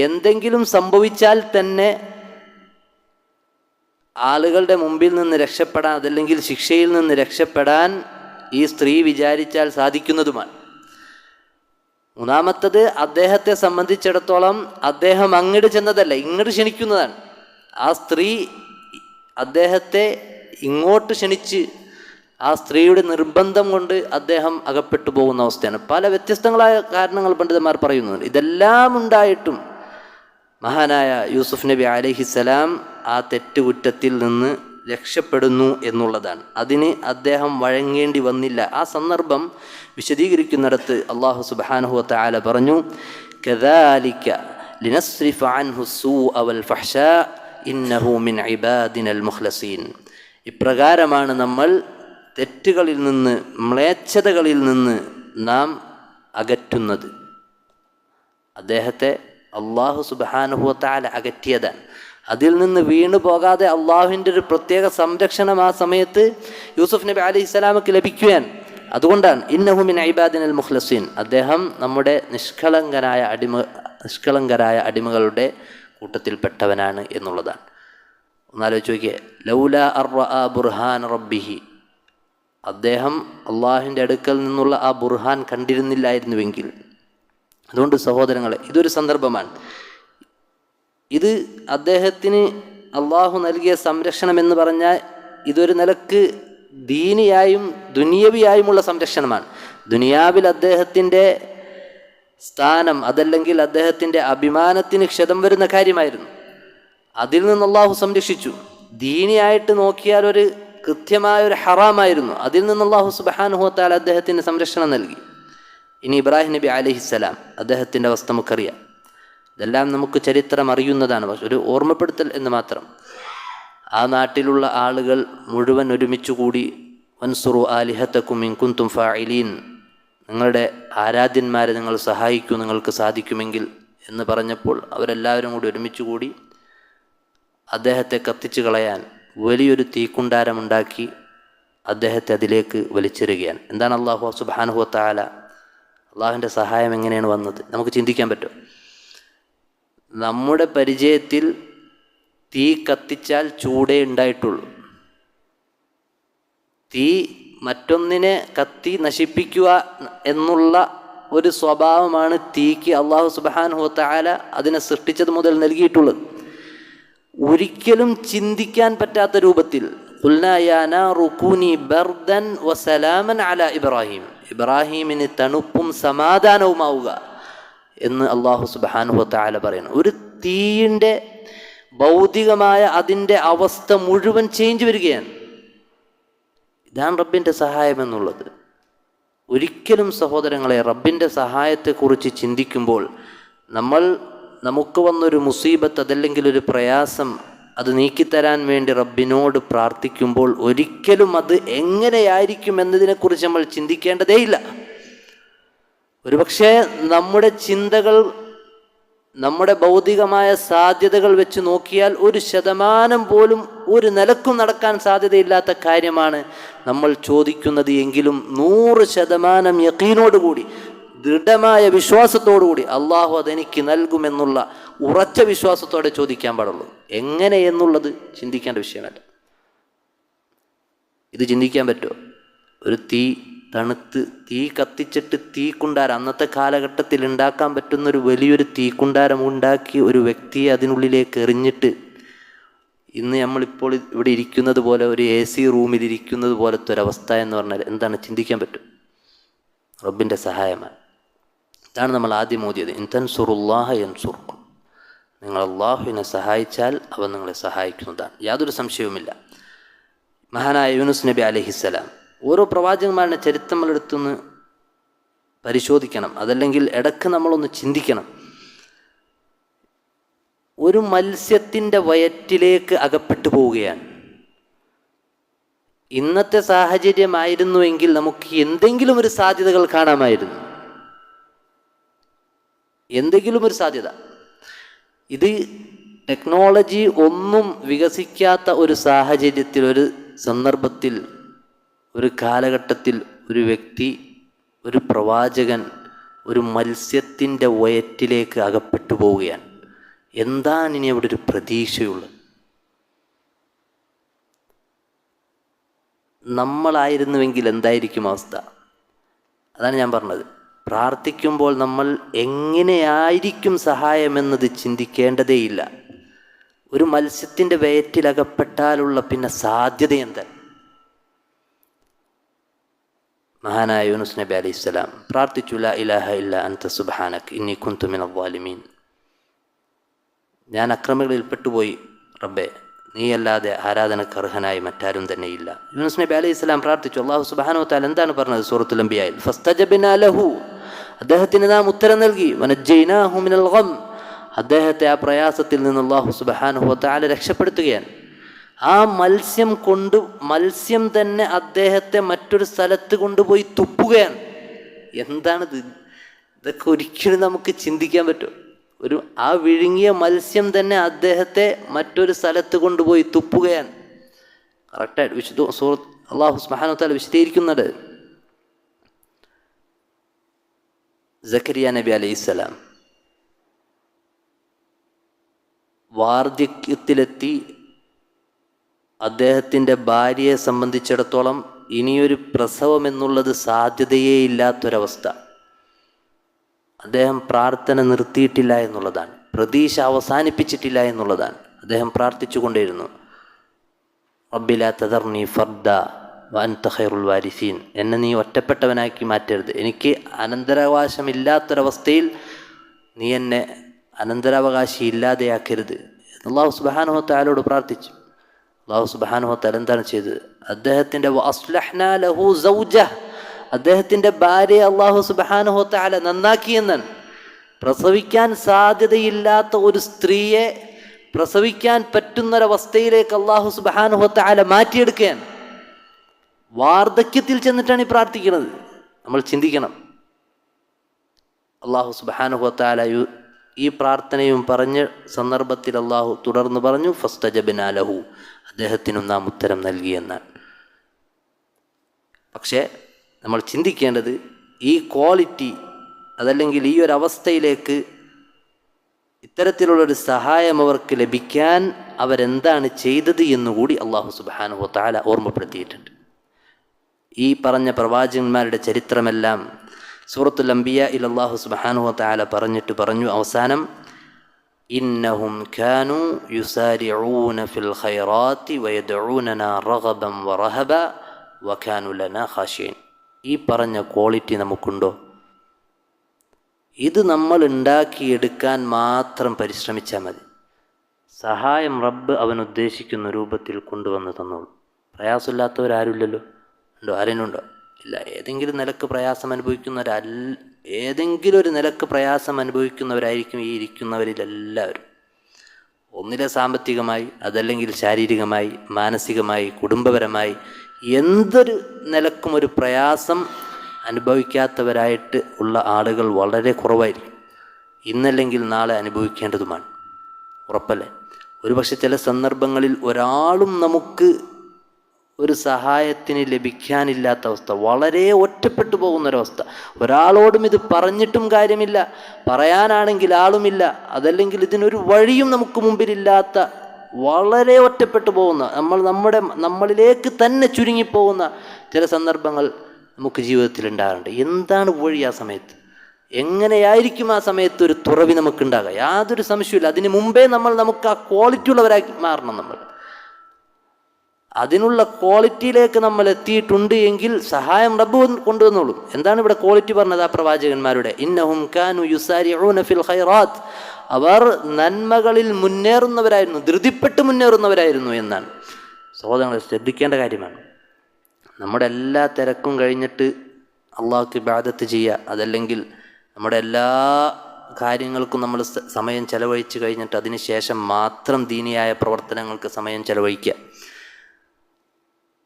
എന്തെങ്കിലും സംഭവിച്ചാൽ തന്നെ ആളുകളുടെ മുമ്പിൽ നിന്ന് രക്ഷപ്പെടാൻ അതല്ലെങ്കിൽ ശിക്ഷയിൽ നിന്ന് രക്ഷപ്പെടാൻ ഈ സ്ത്രീ വിചാരിച്ചാൽ സാധിക്കുന്നതുമാണ്. മൂന്നാമത്തത്, അദ്ദേഹത്തെ സംബന്ധിച്ചിടത്തോളം അദ്ദേഹം അങ്ങോട്ട് ചെന്നതല്ല, ഇങ്ങോട്ട് ക്ഷണിക്കുന്നതാണ്. ആ സ്ത്രീ അദ്ദേഹത്തെ ഇങ്ങോട്ട് ക്ഷണിച്ച് ആ സ്ത്രീയുടെ നിർബന്ധം കൊണ്ട് അദ്ദേഹം അകപ്പെട്ടു പോകുന്ന അവസ്ഥയാണ്. പല വ്യത്യസ്തങ്ങളായ കാരണങ്ങൾ പണ്ഡിതന്മാർ പറയുന്നുണ്ട്. ഇതെല്ലാം ഉണ്ടായിട്ടും മഹാനായ യൂസുഫ് നബി അലൈഹിസ്സലാം ആ തെറ്റുകുറ്റത്തിൽ നിന്ന് രക്ഷപ്പെടുന്നു എന്നുള്ളതാണ്. അതിന് അദ്ദേഹം വഴങ്ങേണ്ടി വന്നില്ല. ആ സന്ദർഭം വിശദീകരിക്കുന്നിടത്ത് അല്ലാഹു സുബ്ഹാനഹു വ തആല പറഞ്ഞു, കദാലിക ലിനസ്രിഫ അൻഹു സ്സൂഅ വൽ ഫഹ്ശാ ഇന്നഹു മിൻ ഇബാദിനൽ മുഖ്ലസീൻ. ഇപ്രകാരമാണ് നമ്മൾ തെറ്റുകളിൽ നിന്ന്, മ്ലേച്ഛതകളിൽ നിന്ന് നാം അകറ്റുന്നത്. അദ്ദേഹത്തെ അല്ലാഹു സുബ്ഹാനഹു വ തആല അകറ്റിയതാണ്. അതിൽ നിന്ന് വീണു പോകാതെ അള്ളാഹുവിൻ്റെ ഒരു പ്രത്യേക സംരക്ഷണം ആ സമയത്ത് യൂസുഫ് നബി അലൈഹിസ്സലാമക്ക് ലഭിക്കുകയാണ്. അതുകൊണ്ടാണ് ഇന്നഹു മിൻ ഇബാദിനൽ മുഖ്ലസീൻ, അദ്ദേഹം നമ്മുടെ നിഷ്കളങ്കരായ അടിമകളുടെ കൂട്ടത്തിൽപ്പെട്ടവനാണ് എന്നുള്ളതാണ്. ഒന്നാലോചിച്ച് നോക്കിയേ, ലൗലാ അർറഅ ബുർഹാൻ റബ്ബിഹി, അദ്ദേഹം അള്ളാഹുവിൻ്റെ അടുക്കൽ നിന്നുള്ള ആ ബുർഹാൻ കണ്ടിരുന്നില്ലായിരുന്നുവെങ്കിൽ. അതുകൊണ്ട് സഹോദരങ്ങളെ, ഇതൊരു സന്ദർഭമാണ്. ഇത് അദ്ദേഹത്തിന് അള്ളാഹു നൽകിയ സംരക്ഷണം എന്ന് പറഞ്ഞാൽ ഇതൊരു നിലക്ക് ദീനിയായും ദുനിയവിയായുമുള്ള സംരക്ഷണമാണ്. ദുനിയാവിൽ അദ്ദേഹത്തിൻ്റെ സ്ഥാനം, അതല്ലെങ്കിൽ അദ്ദേഹത്തിൻ്റെ അഭിമാനത്തിന് ക്ഷതം വരുന്ന കാര്യമായിരുന്നു. അതിൽ നിന്ന് അള്ളാഹു സംരക്ഷിച്ചു. ദീനിയായിട്ട് നോക്കിയാൽ ഒരു കൃത്യമായ ഒരു ഹറാമായിരുന്നു. അതിൽ നിന്ന് അള്ളാഹു സുബ്ഹാനഹു വ തആല അദ്ദേഹത്തിന് സംരക്ഷണം നൽകി. ഇനി ഇബ്രാഹിം നബി അലൈഹിസ്സലാം, അദ്ദേഹത്തിൻ്റെ അവസ്ഥ നമുക്കറിയാം. ഇതെല്ലാം നമുക്ക് ചരിത്രം അറിയുന്നതാണ്, പക്ഷെ ഒരു ഓർമ്മപ്പെടുത്തൽ എന്ന് മാത്രം. ആ നാട്ടിലുള്ള ആളുകൾ മുഴുവൻ ഒരുമിച്ചുകൂടി വൻസുറു ആലിഹത്തക്കും ഇൻ കുന്തും ഫാഇലീൻ, നിങ്ങളുടെ ആരാധ്യന്മാരെ നിങ്ങൾ സഹായിക്കൂ നിങ്ങൾക്ക് സാധിക്കുമെങ്കിൽ എന്ന് പറഞ്ഞപ്പോൾ അവരെല്ലാവരും കൂടി ഒരുമിച്ചുകൂടി അദ്ദേഹത്തെ കത്തിച്ചു കളയാൻ വലിയൊരു തീക്കുണ്ടാരമുണ്ടാക്കി അദ്ദേഹത്തെ അതിലേക്ക് വലിച്ചെറിയുകയാണ്. എന്താണ് അല്ലാഹു സുബ്ഹാനഹു വ തആല, അള്ളാഹുവിൻ്റെ സഹായം എങ്ങനെയാണ് വന്നത് നമുക്ക് ചിന്തിക്കാൻ പറ്റും. നമ്മുടെ പരിചയത്തിൽ തീ കത്തിച്ചാൽ ചൂടേ ഉണ്ടായിട്ടുള്ളൂ. തീ മറ്റൊന്നിനെ കത്തി നശിപ്പിക്കുക എന്നുള്ള ഒരു സ്വഭാവമാണ് തീക്ക് അല്ലാഹു സുബ്ഹാനഹു വ തആല അതിനെ സൃഷ്ടിച്ചത് മുതൽ നൽകിയിട്ടുള്ളത്. ഒരിക്കലും ചിന്തിക്കാൻ പറ്റാത്ത രൂപത്തിൽ ഖുൽനാ യാ നാറു കൂനി ബർദൻ വസലാമൻ അലാ ഇബ്രാഹിം, ഇബ്രാഹിമിന് തണുപ്പും സമാധാനവുമാവുക എന്ന് അല്ലാഹു സുബ്ഹാനഹു വ തആല പറയുന്നു. ഒരു തീയിൻ്റെ ഭൗതികമായ അതിൻ്റെ അവസ്ഥ മുഴുവൻ ചേഞ്ച് വരികയാണ്. ഇതാണ് റബ്ബിൻ്റെ സഹായം എന്നുള്ളത്. ഒരിക്കലും സഹോദരങ്ങളെ, റബ്ബിൻ്റെ സഹായത്തെക്കുറിച്ച് ചിന്തിക്കുമ്പോൾ നമുക്ക് വന്നൊരു മുസീബത്ത്, അതല്ലെങ്കിൽ ഒരു പ്രയാസം, അത് നീക്കിത്തരാൻ വേണ്ടി റബ്ബിനോട് പ്രാർത്ഥിക്കുമ്പോൾ ഒരിക്കലും അത് എങ്ങനെയായിരിക്കും എന്നതിനെക്കുറിച്ച് നമ്മൾ ചിന്തിക്കേണ്ടതേയില്ല. ഒരുപക്ഷെ നമ്മുടെ ചിന്തകൾ, നമ്മുടെ ഭൗതികമായ സാധ്യതകൾ വെച്ച് നോക്കിയാൽ 1% പോലും ഒരു നിലക്കും നടക്കാൻ സാധ്യതയില്ലാത്ത കാര്യമാണ് നമ്മൾ ചോദിക്കുന്നത് എങ്കിലും 100% യഖീനോടുകൂടി, ദൃഢമായ വിശ്വാസത്തോടുകൂടി അള്ളാഹു അതെനിക്ക് നൽകുമെന്നുള്ള ഉറച്ച വിശ്വാസത്തോടെ ചോദിക്കാൻ പാടുള്ളൂ. എങ്ങനെ എന്നുള്ളത് ചിന്തിക്കേണ്ട വിഷയമല്ല. ഇത് ചിന്തിക്കാൻ പറ്റുമോ? ഒരു തണുത്ത് തീ കത്തിച്ചിട്ട് തീക്കുണ്ടാരം, അന്നത്തെ കാലഘട്ടത്തിൽ ഉണ്ടാക്കാൻ പറ്റുന്നൊരു വലിയൊരു തീക്കുണ്ടാരം ഉണ്ടാക്കി ഒരു വ്യക്തിയെ അതിനുള്ളിലേക്ക് എറിഞ്ഞിട്ട് ഇന്ന് നമ്മളിപ്പോൾ ഇവിടെ ഇരിക്കുന്നത് പോലെ ഒരു AC റൂമിലിരിക്കുന്നത് പോലത്തെ ഒരവസ്ഥ എന്ന് പറഞ്ഞാൽ എന്താണ് ചിന്തിക്കാൻ പറ്റും? റബ്ബിൻ്റെ സഹായമാണ്. ഇതാണ് നമ്മൾ ആദ്യം ഓതിയത്, ഇൻ തൻസുറുല്ലാഹ യൻസുർക്കും, നിങ്ങൾ അള്ളാഹുവിനെ സഹായിച്ചാൽ അവൻ നിങ്ങളെ സഹായിക്കുന്നതാണ്. യാതൊരു സംശയവുമില്ല. മഹാനായ യൂനുസ് നബി അലൈഹിസ്സലാം, ഓരോ പ്രവാചകന്മാരുടെ ചരിത്രം നമ്മളെടുത്തൊന്ന് പരിശോധിക്കണം, അതല്ലെങ്കിൽ ഇടയ്ക്ക് നമ്മളൊന്ന് ചിന്തിക്കണം. ഒരു മത്സ്യത്തിൻ്റെ വയറ്റിലേക്ക് അകപ്പെട്ടു പോവുകയാണ്. ഇന്നത്തെ സാഹചര്യമായിരുന്നുവെങ്കിൽ നമുക്ക് എന്തെങ്കിലും ഒരു സാധ്യതകൾ കാണാമായിരുന്നു, എന്തെങ്കിലും ഒരു സാധ്യത. ഇത് ടെക്നോളജി ഒന്നും വികസിക്കാത്ത ഒരു സാഹചര്യത്തിൽ, ഒരു സന്ദർഭത്തിൽ, ഒരു കാലഘട്ടത്തിൽ ഒരു വ്യക്തി, ഒരു പ്രവാചകൻ ഒരു മത്സ്യത്തിൻ്റെ വയറ്റിലേക്ക് അകപ്പെട്ടു പോവുകയാണ്. എന്താണ് ഇനി അവിടെ ഒരു പ്രതീക്ഷയുള്ളത്? നമ്മളായിരുന്നുവെങ്കിൽ എന്തായിരിക്കും അവസ്ഥ? അതാണ് ഞാൻ പറഞ്ഞത്. പ്രാർത്ഥിക്കുമ്പോൾ നമ്മൾ എങ്ങനെയായിരിക്കും സഹായമെന്നത് ചിന്തിക്കേണ്ടതേയില്ല. ഒരു മത്സ്യത്തിൻ്റെ വയറ്റിലകപ്പെട്ടാലുള്ള പിന്നെ സാധ്യത എന്താ? മഹാനായ യൂനുസ് നബി അലൈഹിസ്സലാം പ്രാർത്ഥിച്ചു, ലാ ഇലാഹ ഇല്ല അൻത സുബ്ഹാനക ഇന്നി കുന്തു മിനൽ ളാലിമീൻ. ഞാൻ അക്രമികളിൽ പെട്ടുപോയി റബ്ബേ, നീയല്ലാതെ ആരാധനക്ക് അർഹനായി മറ്റാരും തന്നെയില്ല. യൂനുസ് നബി അലൈഹിസ്സലാം പ്രാർത്ഥിച്ചു. അല്ലാഹു സുബ്ഹാനഹു വ തആല എന്താണ് പറഞ്ഞത് സൂറത്തുൽ അംബിയായിൽ? ഫസ്തജബ്നാ ലഹു, അദ്ദേഹത്തിന് നാം ഉത്തരം നൽകി. വനജ്ജയ്നാഹു മിനൽ ഗം, അദ്ദേഹത്തെ ആ പ്രയാസത്തിൽ നിന്ന് അല്ലാഹു സുബ്ഹാനഹു വ തആല രക്ഷപ്പെടുത്തുകയാണ്. ആ മത്സ്യം തന്നെ അദ്ദേഹത്തെ മറ്റൊരു സ്ഥലത്ത് കൊണ്ടുപോയി തുപ്പുകയാണ്. എന്താണിത്? ഇതൊക്കെ ഒരിക്കലും നമുക്ക് ചിന്തിക്കാൻ പറ്റുമോ? ആ വിഴുങ്ങിയ മത്സ്യം തന്നെ അദ്ദേഹത്തെ മറ്റൊരു സ്ഥലത്ത് കൊണ്ടുപോയി തുപ്പുകയാണ്. കറക്റ്റായിട്ട് അല്ലാഹു സുബ്ഹാനഹു വ തആല വിശദീകരിക്കുന്നുണ്ട്. സക്കരിയ നബി അലൈഹിസ്സലാം വാർദ്ധക്യത്തിലെത്തി. അദ്ദേഹത്തിൻ്റെ ഭാര്യയെ സംബന്ധിച്ചിടത്തോളം ഇനിയൊരു പ്രസവം എന്നുള്ളത് സാധ്യതയേ ഇല്ലാത്തൊരവസ്ഥ. അദ്ദേഹം പ്രാർത്ഥന നിർത്തിയിട്ടില്ല എന്നുള്ളതാണ്, പ്രതീക്ഷ അവസാനിപ്പിച്ചിട്ടില്ല എന്നുള്ളതാണ്. അദ്ദേഹം പ്രാർത്ഥിച്ചു കൊണ്ടേയിരുന്നു, റബ്ബി ലാ തദർനി ഫർദ വഅൻത ഖൈറുൽ വാരിസീൻ, എന്നെ നീ ഒറ്റപ്പെട്ടവനാക്കി മാറ്റരുത്, എനിക്ക് അനന്തരാവകാശമില്ലാത്തൊരവസ്ഥയിൽ നീ എന്നെ അനന്തരാവകാശി ഇല്ലാതെയാക്കരുത്. അല്ലാഹു സുബ്ഹാനഹു വ തആലയോട് പ്രാർത്ഥിച്ചു. അല്ലാഹു സുബ്ഹാനഹു വ തആല എന്താണ് ചെയ്തത്? അദ്ദേഹത്തിൻ്റെ വഅസ്ലഹ്നാ ലഹു സൗജഹ, അദ്ദേഹത്തിൻ്റെ ഭാര്യയെ അല്ലാഹു സുബ്ഹാനഹു വ തആല നന്നാക്കിയെന്നാണ്. പ്രസവിക്കാൻ സാധ്യതയില്ലാത്ത ഒരു സ്ത്രീയെ പ്രസവിക്കാൻ പറ്റുന്നൊരവസ്ഥയിലേക്ക് അല്ലാഹു സുബ്ഹാനഹു വ തആല മാറ്റിയെടുക്കുകയാണ്. വാർദ്ധക്യത്തിൽ ചെന്നിട്ടാണ് ഈ പ്രാർത്ഥിക്കുന്നത്. നമ്മൾ ചിന്തിക്കണം. അല്ലാഹു സുബ്ഹാനഹു വ തആല ഈ പ്രാർത്ഥനയും പറഞ്ഞ സന്ദർഭത്തിൽ അല്ലാഹു തുടർന്ന് പറഞ്ഞു, ഫസ്തജബ്നാ ലഹു, അദ്ദേഹത്തിനും നാം ഉത്തരം നൽകിയെന്നാണ്. പക്ഷേ നമ്മൾ ചിന്തിക്കേണ്ടത് ഈ ക്വാളിറ്റി, അതല്ലെങ്കിൽ ഈ ഒരു അവസ്ഥയിലേക്ക് ഇത്തരത്തിലുള്ളൊരു സഹായം അവർക്ക് ലഭിക്കാൻ അവരെന്താണ് ചെയ്തത് എന്നുകൂടി അല്ലാഹു സുബ്ഹാനഹു വ തആല ഓർമ്മപ്പെടുത്തിയിട്ടുണ്ട്. ഈ പറഞ്ഞ പ്രവാചകന്മാരുടെ ചരിത്രമെല്ലാം സൂറത്തുൽ അംബിയായിൽ അല്ലാഹു സുബ്ഹാനഹു വ തആല പറഞ്ഞു അവസാനം, ഇന്നഹും കാനൂ യുസാരിഊന ഫിൽ ഖൈറാത്തി വയദ്ഊനനാ റഗബൻ വറഹബ വകാനൂ ലനാ ഖാശിഈൻ. ഈ പറഞ്ഞ ക്വാളിറ്റി നമുക്കുണ്ടോ? ഇത് നമ്മൾ ഉണ്ടാക്കിയെടുക്കാൻ മാത്രം പരിശ്രമിച്ചാൽ മതി. സഹായം റബ്ബ് അവൻ ഉദ്ദേശിക്കുന്ന രൂപത്തിൽ കൊണ്ടുവന്ന് തന്നോളൂ. പ്രയാസമില്ലാത്തവരാരുമില്ലല്ലോ. ഉണ്ടോ? ആരെങ്കിലുണ്ടോ? ഇല്ല. ഏതെങ്കിലും നിലക്ക് പ്രയാസം അനുഭവിക്കുന്നവരായിരിക്കും ഈ ഇരിക്കുന്നവരിലെല്ലാവരും. ഒന്നിലെ സാമ്പത്തികമായി, അതല്ലെങ്കിൽ ശാരീരികമായി, മാനസികമായി, കുടുംബപരമായി എന്തൊരു നിലക്കും ഒരു പ്രയാസം അനുഭവിക്കാത്തവരായിട്ട് ഉള്ള ആളുകൾ വളരെ കുറവായിരിക്കും. ഇന്നല്ലെങ്കിൽ നാളെ അനുഭവിക്കേണ്ടതുമാണ്, ഉറപ്പല്ലേ? ഒരുപക്ഷെ ചില സന്ദർഭങ്ങളിൽ ഒരാളും നമുക്ക് ഒരു സഹായത്തിന് ലഭിക്കാനില്ലാത്ത അവസ്ഥ, വളരെ ഒറ്റപ്പെട്ടു പോകുന്നൊരവസ്ഥ. ഒരാളോടും ഇത് പറഞ്ഞിട്ടും കാര്യമില്ല, പറയാനാണെങ്കിൽ ആളുമില്ല, അതല്ലെങ്കിൽ ഇതിനൊരു വഴിയും നമുക്ക് മുമ്പിലില്ലാത്ത, വളരെ ഒറ്റപ്പെട്ടു പോകുന്ന, നമ്മളിലേക്ക് തന്നെ ചുരുങ്ങിപ്പോകുന്ന ചില സന്ദർഭങ്ങൾ നമുക്ക് ജീവിതത്തിൽ ഉണ്ടാകാറുണ്ട്. എന്താണ് വഴി ആ സമയത്ത്? എങ്ങനെയായിരിക്കും ആ സമയത്ത് ഒരു തുറവി നമുക്കുണ്ടാകുക? യാതൊരു സംശയമില്ല. അതിന് മുമ്പേ നമുക്ക് ആ ക്വാളിറ്റി ഉള്ളവരായി മാറണം. നമ്മൾ അതിനുള്ള ക്വാളിറ്റിയിലേക്ക് നമ്മൾ എത്തിയിട്ടുണ്ട് എങ്കിൽ സഹായം റബ്ബ് കൊണ്ടുവന്നോളും. എന്താണ് ഇവിടെ ക്വാളിറ്റി പറഞ്ഞത് ആ പ്രവാചകന്മാരുടെ? ഇന്നഹും കാനു യുസാരിഊന ഫിൽ ഖൈറാത്ത്, അവർ നന്മകളിൽ മുന്നേറുന്നവരായിരുന്നു, ധൃതിപ്പെട്ട് മുന്നേറുന്നവരായിരുന്നു എന്നാണ്. സഹോദരങ്ങളെ, ശ്രദ്ധിക്കേണ്ട കാര്യമാണ്. നമ്മുടെ എല്ലാ തിരക്കും കഴിഞ്ഞിട്ട് അള്ളാഹുക്ക് ഇബാദത്ത് ചെയ്യുക, അതല്ലെങ്കിൽ നമ്മുടെ എല്ലാ കാര്യങ്ങൾക്കും നമ്മൾ സമയം ചെലവഴിച്ച് കഴിഞ്ഞിട്ട് അതിന് ശേഷം മാത്രം ദീനിയായ പ്രവർത്തനങ്ങൾക്ക് സമയം ചെലവഴിക്കുക.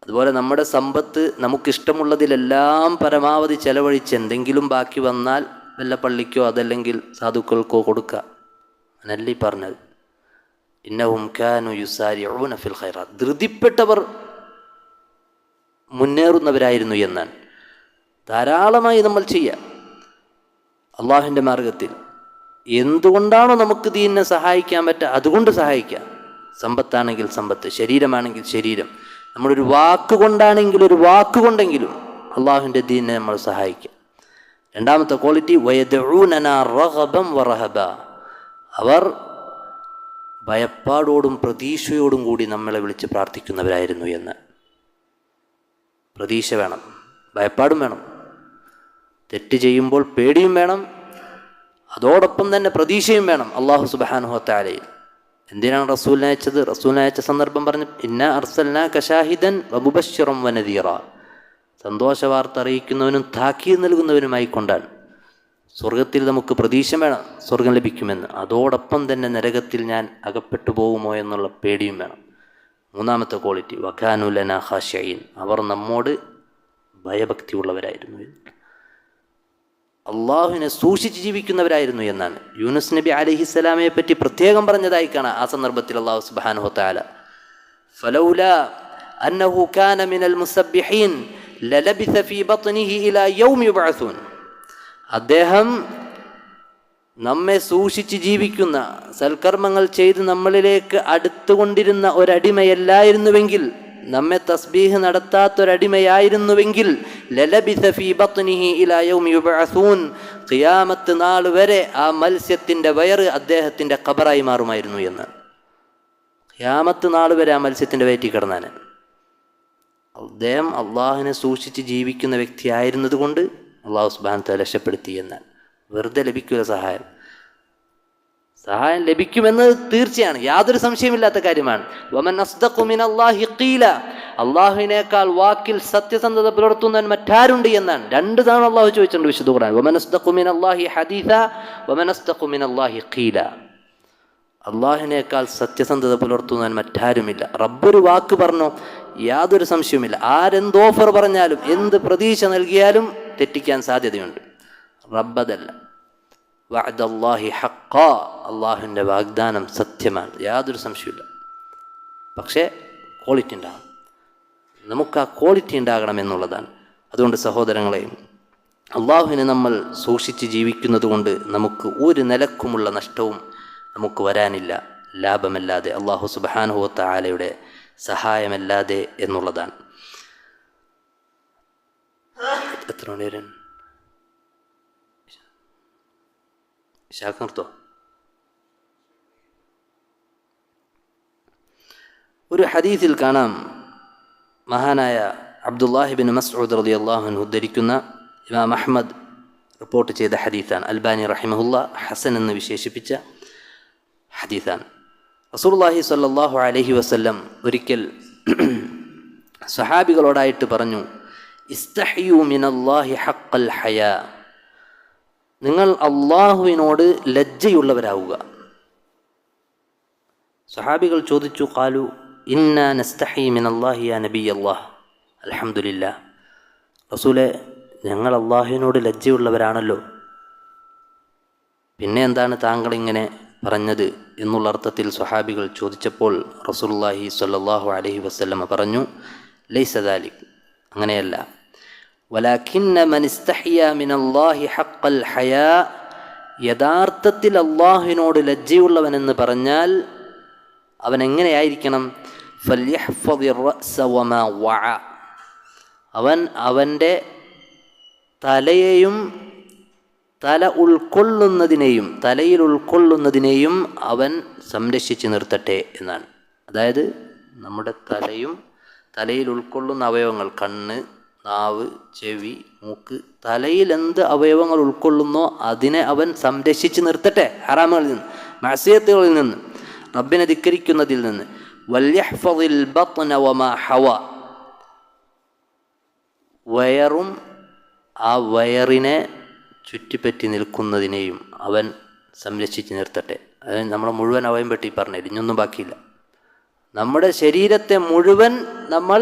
അതുപോലെ നമ്മുടെ സമ്പത്ത് നമുക്കിഷ്ടമുള്ളതിലെല്ലാം പരമാവധി ചെലവഴിച്ച് എന്തെങ്കിലും ബാക്കി വന്നാൽ വല്ല പള്ളിക്കോ അതല്ലെങ്കിൽ സാധുക്കൾക്കോ കൊടുക്കുക. എന്നല്ലേ പറഞ്ഞത്? ഇന്നഹും കാനു യുസാരിഊന ഫിൽ ഖൈറാത്ത്, ധൃതിപ്പെട്ടവർ മുന്നേറുന്നവരായിരുന്നു എന്നാണ്. ധാരാളമായി നമ്മൾ ചെയ്യുക അള്ളാഹുവിൻ്റെ മാർഗത്തിൽ. എന്തുകൊണ്ടാണോ നമുക്ക് ദീനിനെ സഹായിക്കാൻ പറ്റുക അതുകൊണ്ട് സഹായിക്കുക. സമ്പത്താണെങ്കിൽ സമ്പത്ത്, ശരീരമാണെങ്കിൽ ശരീരം. നമ്മളൊരു വാക്കുകൊണ്ടാണെങ്കിലും ഒരു വാക്കുകൊണ്ടെങ്കിലും അള്ളാഹുവിൻ്റെ ദീനിനെ നമ്മൾ സഹായിക്കുക. രണ്ടാമത്തെ ക്വാളിറ്റി വയദഊനനാ റഗബൻ വറഹബ, അവർ ഭയപ്പാടോടും പ്രതീക്ഷയോടും കൂടി നമ്മളെ വിളിച്ച് പ്രാർത്ഥിക്കുന്നവരായിരുന്നു എന്ന്. പ്രതീക്ഷ വേണം, ഭയപ്പാടും വേണം, തെറ്റ് ചെയ്യുമ്പോൾ പേടിയും വേണം, അതോടൊപ്പം തന്നെ പ്രതീക്ഷയും വേണം അല്ലാഹു സുബ്ഹാനഹു വ തആലയിൽ. എന്തിനാണ് റസൂലിനെ അയച്ചത്? റസൂലിനെ അയച്ച സന്ദർഭം പറഞ്ഞു, ഇന്നാ അർസൽനാക ഷാഹിദൻ വമുബശ്ശിറൻ വനദീറ, സന്തോഷ വാർത്ത അറിയിക്കുന്നവനും താക്കീത് നൽകുന്നവനുമായിക്കൊണ്ടാണ്. സ്വർഗത്തിൽ നമുക്ക് പ്രതീക്ഷ വേണം, സ്വർഗം ലഭിക്കുമെന്ന്. അതോടൊപ്പം തന്നെ നരകത്തിൽ ഞാൻ അകപ്പെട്ടു പോകുമോ എന്നുള്ള പേടിയും വേണം. മൂന്നാമത്തെ ക്വാളിറ്റി വകാനു ലനാ ഖാശിഈൻ, അവർ നമ്മോട് ഭയഭക്തിയുള്ളവരായിരുന്നു, അള്ളാഹുവിനെ സൂക്ഷിച്ച് ജീവിക്കുന്നവരായിരുന്നു എന്നാണ്. യൂനുസ് നബി അലൈഹിസ്സലാമയെ പറ്റി പ്രത്യേകം പറഞ്ഞതായി കാണാം. ആ സന്ദർഭത്തിൽ അല്ലാഹു സുബ്ഹാനഹു വ തആല ഫലൗലാ അന്നഹു കാന മിനൽ മുസബ്ബിഹീൻ ലലബിസ ഫീ ബത്നിഹി ഇലാ യൗമി യുബ്അസൂൻ, അദ്ദേഹം നമ്മെ സൂക്ഷിച്ച് ജീവിക്കുന്ന, സൽക്കർമ്മങ്ങൾ ചെയ്ത് നമ്മളിലേക്ക് അടുത്തുകൊണ്ടിരുന്ന ഒരടിമയല്ലായിരുന്നുവെങ്കിൽ, നമ്മെ തസ്ബീഹ് നടത്താത്തൊരടിമയായിരുന്നുവെങ്കിൽ ലലബിസ ഫീ ബത്നിഹി ഇലാ യൗമി യുബ്അസൂൻ, ഖിയാമത്ത് നാൾ വരെ ആ മത്സ്യത്തിൻ്റെ വയറ് അദ്ദേഹത്തിൻ്റെ ഖബറായി മാറുമായിരുന്നു എന്ന്. ഖിയാമത്ത് നാൾ വരെ ആ മത്സ്യത്തിൻ്റെ വയറ്റിൽ കിടന്നാൻ. അദ്ദേഹം അള്ളാഹുവിനെ സൂക്ഷിച്ച് ജീവിക്കുന്ന വ്യക്തിയായിരുന്നത് കൊണ്ട് അള്ളാഹു സുബ്ഹാനഹു വ തആല രക്ഷപ്പെടുത്തി എന്നാൽ. വെറുതെ ലഭിക്കില്ല സഹായം. സഹായം ലഭിക്കുമെന്ന് തീർച്ചയാണ്, യാതൊരു സംശയമില്ലാത്ത കാര്യമാണ്. വമൻ അസ്ദഖു മിനല്ലാഹി ഖീല, അള്ളാഹുവിനേക്കാൾ വാക്കിൽ സത്യസന്ധത പുലർത്തുന്നവൻ മറ്റാരുണ്ട് എന്നാണ്. 2 തവണ അള്ളാഹു ചോദിച്ചിട്ടുണ്ട് വിശുദ്ധ ഖുർആൻ, വമൻ അസ്ദഖു മിനല്ലാഹി ഹദീസ വമൻ അസ്ദഖു മിനല്ലാഹി ഖീല, അള്ളാഹുവിനേക്കാൾ സത്യസന്ധത പുലർത്തുന്നവൻ മറ്റാരുമില്ല. റബ്ബൊരു വാക്ക് പറഞ്ഞോ, യാതൊരു സംശയവുമില്ല. ആരെന്ത് ഓഫർ പറഞ്ഞാലും എന്ത് പ്രതീക്ഷ നൽകിയാലും തെറ്റിക്കാൻ സാധ്യതയുണ്ട്. റബ്ബതല്ല, വഅദല്ലാഹി ഹഖ്ഖാ, അള്ളാഹുവിൻ്റെ വാഗ്ദാനം സത്യമാണ്, യാതൊരു സംശയമില്ല. പക്ഷേ ക്വാളിറ്റി ഉണ്ടാകണം, നമുക്ക് ആ ക്വാളിറ്റി ഉണ്ടാകണം എന്നുള്ളതാണ്. അതുകൊണ്ട് സഹോദരങ്ങളെ, അള്ളാഹുവിനെ നമ്മൾ സൂക്ഷിച്ച് ജീവിക്കുന്നത് കൊണ്ട് നമുക്ക് ഒരു നിലക്കുമുള്ള നഷ്ടവും നമുക്ക് വരാനില്ല, ലാഭമല്ലാതെ, അള്ളാഹു സുബ്ഹാനഹു വ തആലയുടെ സഹായമല്ലാതെ എന്നുള്ളതാണ്. എത്ര മണി നിർത്തോ? ഒരു ഹദീസിൽ കാണാം, മഹാനായ അബ്ദുല്ലാഹി ബിൻ മസ്ഊദ് റളിയല്ലാഹു അൻഹു ഉദ്ധരിക്കുന്ന, ഇമാം അഹ്മദ് റിപ്പോർട്ട് ചെയ്ത ഹദീസാണ്, അൽബാനി റഹിമഹുല്ലാ ഹസൻ എന്ന് വിശേഷിപ്പിച്ച ഹദീസാണ്. റസൂലുള്ളാഹി സ്വല്ലല്ലാഹു അലൈഹി വസല്ലം ഒരിക്കൽ സഹാബികളോടായിട്ട് പറഞ്ഞു, ഇസ്തഹ്യൂ മിനല്ലാഹി ഹഖ്ഖൽ ഹയാ, നിങ്ങൾ അള്ളാഹുവിനോട് ലജ്ജയുള്ളവരാവുക. സഹാബികൾ ചോദിച്ചു, ഖാലു ഇന്നാ നസ്തഹി മിനല്ലാഹി യാ നബിയല്ലാഹ്, അൽഹംദുലില്ലാ, റസൂലെ ഞങ്ങൾ അള്ളാഹുവിനോട് ലജ്ജയുള്ളവരാണല്ലോ, പിന്നെ എന്താണ് താങ്കൾ ഇങ്ങനെ പറഞ്ഞത് എന്നുള്ള അർത്ഥത്തിൽ സ്വഹാബികൾ ചോദിച്ചപ്പോൾ റസൂലുള്ളാഹി സ്വല്ലല്ലാഹു അലൈഹി വസല്ലമ പറഞ്ഞു, ലൈസ ദാലിക്, അങ്ങനെയല്ല, വലാകിന്ന മൻ ഇസ്തഹ്യ മിനല്ലാഹി ഹഖ്ഖൽ ഹയാ, യഥാർത്ഥത്തിൽ അള്ളാഹുവിനോട് ലജ്ജയുള്ളവനെന്ന് പറഞ്ഞാൽ അവൻ എങ്ങനെയായിരിക്കണം? ഫൽയഹ്ഫദിർ റഅസ വമാ വഅ, അവൻ അവൻ്റെ തലയെയും തല ഉൾക്കൊള്ളുന്നതിനെയും തലയിൽ ഉൾക്കൊള്ളുന്നതിനെയും അവൻ സംരക്ഷിച്ച് നിർത്തട്ടെ എന്നാണ്. അതായത് നമ്മുടെ തലയിൽ ഉൾക്കൊള്ളുന്ന അവയവങ്ങൾ, കണ്ണ്, നാവ്, ചെവി, മൂക്ക്, തലയിൽ എന്ത് അവയവങ്ങൾ ഉൾക്കൊള്ളുന്നോ അതിനെ അവൻ സംരക്ഷിച്ച് നിർത്തട്ടെ, ഹറാമുകളിൽ നിന്ന്, മഅസിയത്തുകളിൽ നിന്ന്, റബ്ബിനെ ധിക്കരിക്കുന്നതിൽ നിന്ന്. വൽയഹ്ഫദിൽ ബത്ന വമാ ഹവ, വയറും ആ വയറിനെ ചുറ്റിപ്പറ്റി നിൽക്കുന്നതിനെയും അവൻ സംരക്ഷിച്ച് നിർത്തട്ടെ. അതായത് നമ്മളെ മുഴുവൻ അവയം പറ്റി പറഞ്ഞില്ല, ഇനിയൊന്നും ബാക്കിയില്ല. നമ്മുടെ ശരീരത്തെ മുഴുവൻ നമ്മൾ